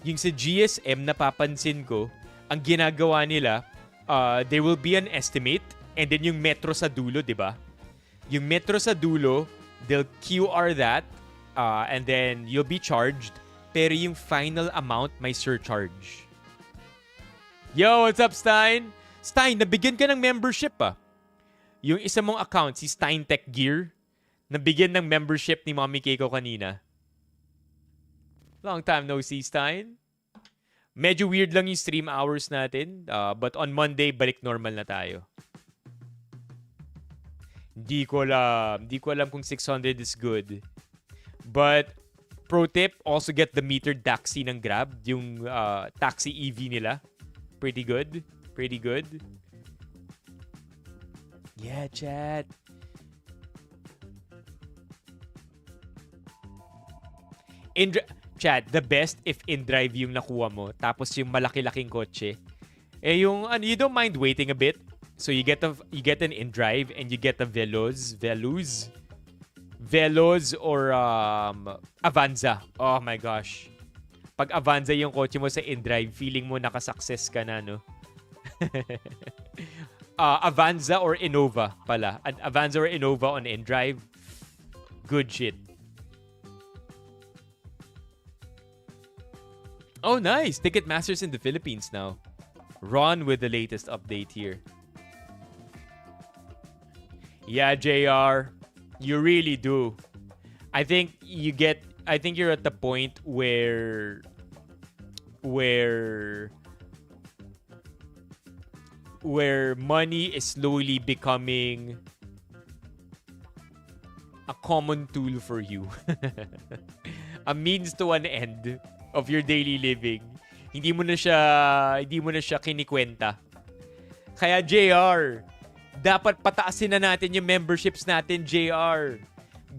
Yung sa GSM, napapansin ko, ang ginagawa nila, there will be an estimate and then yung metro sa dulo, di ba? Yung metro sa dulo, they'll QR that and then you'll be charged. Pero yung final amount, may surcharge. Yo, what's up, Stein? Stein, nabigyan ka ng membership ah. Yung isa mong account, si Stein Tech Gear, nabigyan ng membership ni Mommy Keiko kanina. Long time no see, Stein. Medyo weird lang yung stream hours natin. But on Monday, balik normal na tayo. Hindi ko alam. Hindi ko alam kung 600 is good. But, pro tip, also get the metered taxi ng Grab. Yung taxi EV nila. Pretty good. Pretty good. Yeah, chat. Chat, the best if in-drive yung nakuha mo. Tapos yung malaki-laking kotse. Eh yung, you don't mind waiting a bit. So you get an in-drive and you get a Veloz or Avanza. Oh my gosh. Pag Avanza yung kotse mo sa in-drive, feeling mo nakasuccess ka na, no? Avanza or Innova pala. Avanza or Innova on in-drive. Good shit. Oh, nice. Ticketmaster's in the Philippines now. Ron with the latest update here. Yeah, JR. You really do. I think you're at the point where money is slowly becoming a common tool for you. A means to an end of your daily living. Hindi mo na siya kinikwenta. Kaya JR, dapat pataasin na natin yung memberships natin, JR.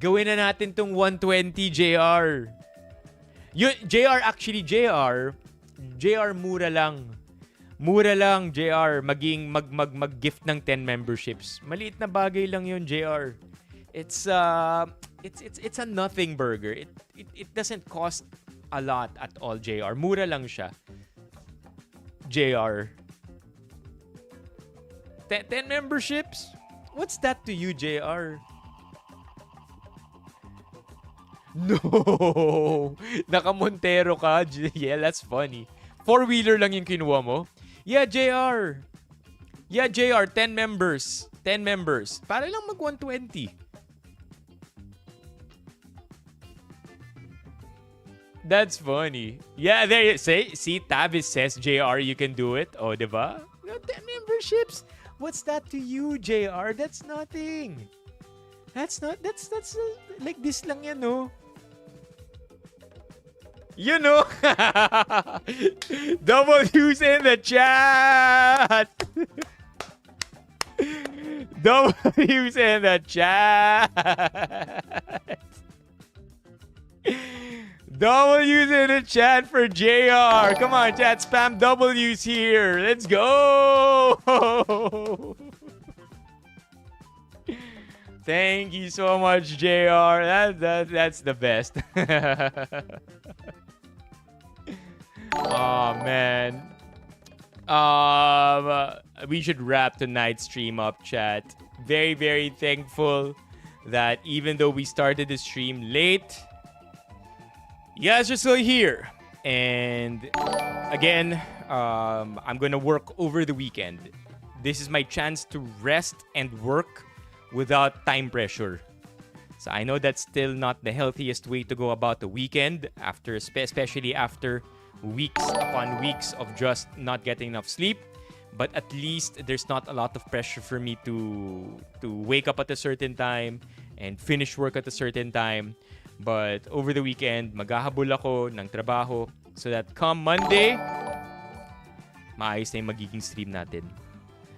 Gawin na natin tong 120, JR. JR, mura lang. Mura lang, JR. Mag-gift ng 10 memberships. Maliit na bagay lang yun, JR. It's a nothing burger. It doesn't cost a lot at all, JR. Mura lang siya. JR. 10 memberships? What's that to you, JR? No! Naka-Montero ka. Yeah, that's funny. 4-wheeler lang yung kinuha mo? Yeah, JR. Yeah, JR. 10 members. 10 members. Para lang mag-120. That's funny. Yeah, there you say. See, Tavis says, JR, you can do it. Oh, diba? 10 memberships. What's that to you, JR? That's nothing. That's like this lang yan, no? You know? W's in the chat. W's in the chat. W's in the chat for JR. Come on, chat. Spam W's here. Let's go. Thank you so much, JR. That's the best. Oh, man. We should wrap tonight's stream up, chat. Very, very thankful that even though we started the stream late, you guys are still here. And again, I'm gonna work over the weekend. This is my chance to rest and work without time pressure. So I know that's still not the healthiest way to go about the weekend, especially after weeks upon weeks of just not getting enough sleep. But at least there's not a lot of pressure for me to wake up at a certain time and finish work at a certain time. But over the weekend, maghahabol ako ng trabaho so that come Monday, maayos na yung magiging stream natin.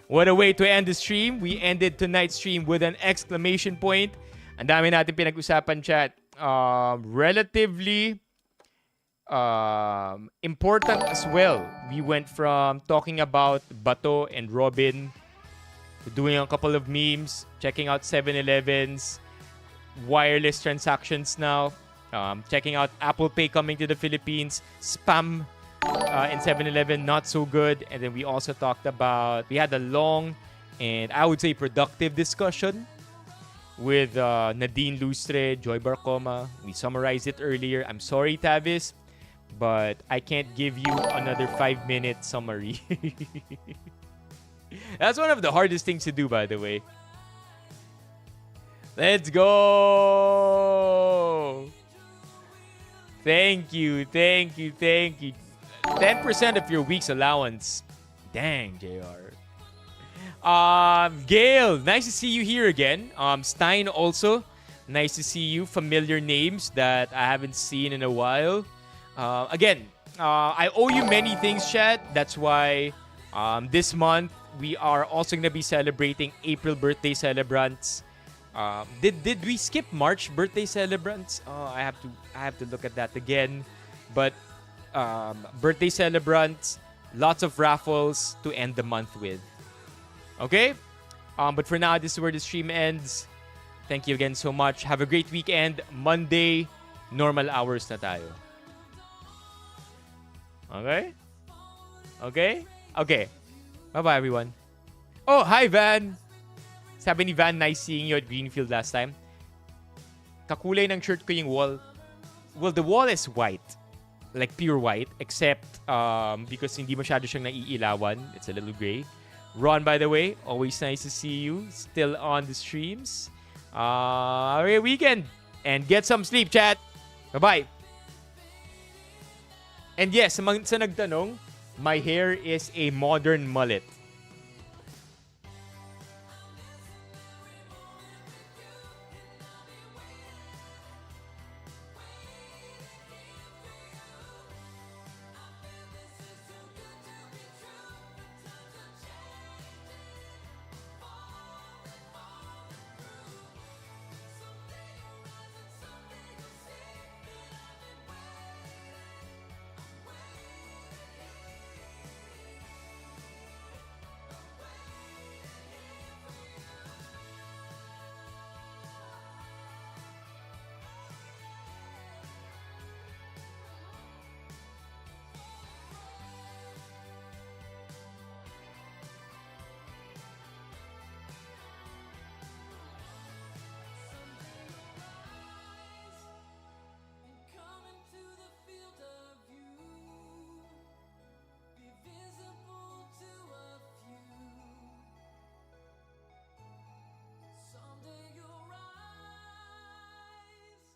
What a way to end the stream. We ended tonight's stream with an exclamation point. Ang dami natin pinag-usapan, chat. Relatively important as well. We went from talking about Bato and Robin to doing a couple of memes, checking out 7-Elevens, wireless transactions now, checking out Apple Pay coming to the Philippines, spam in 7-Eleven, not so good. And then we also talked about, we had a long and I would say productive discussion with Nadine Lustre, Joy Barcoma. We summarized it earlier. I'm sorry, Tavis, but I can't give you another 5-minute summary. That's one of the hardest things to do, by the way. Let's go! Thank you, thank you, thank you. 10% of your week's allowance. Dang, JR. Gail, nice to see you here again. Stein also, nice to see you. Familiar names that I haven't seen in a while. Again, I owe you many things, chat. That's why this month we are also gonna be celebrating April birthday celebrants. Did we skip March birthday celebrants? I have to look at that again. But birthday celebrants, lots of raffles to end the month with. Okay? But for now, this is where the stream ends. Thank you again so much. Have a great weekend. Monday, normal hours na tayo. Okay? Okay? Okay. Bye-bye, everyone. Oh, hi, Van! Sabi ni Van, nice seeing you at Greenfield last time. Kakulay ng shirt ko yung wall. Well, the wall is white. Like pure white. Except because hindi masyado siyang naiilawan. It's a little gray. Ron, by the way, always nice to see you. Still on the streams. Great weekend. And get some sleep, chat. Bye-bye. And yes, sa nagtanong, my hair is a modern mullet.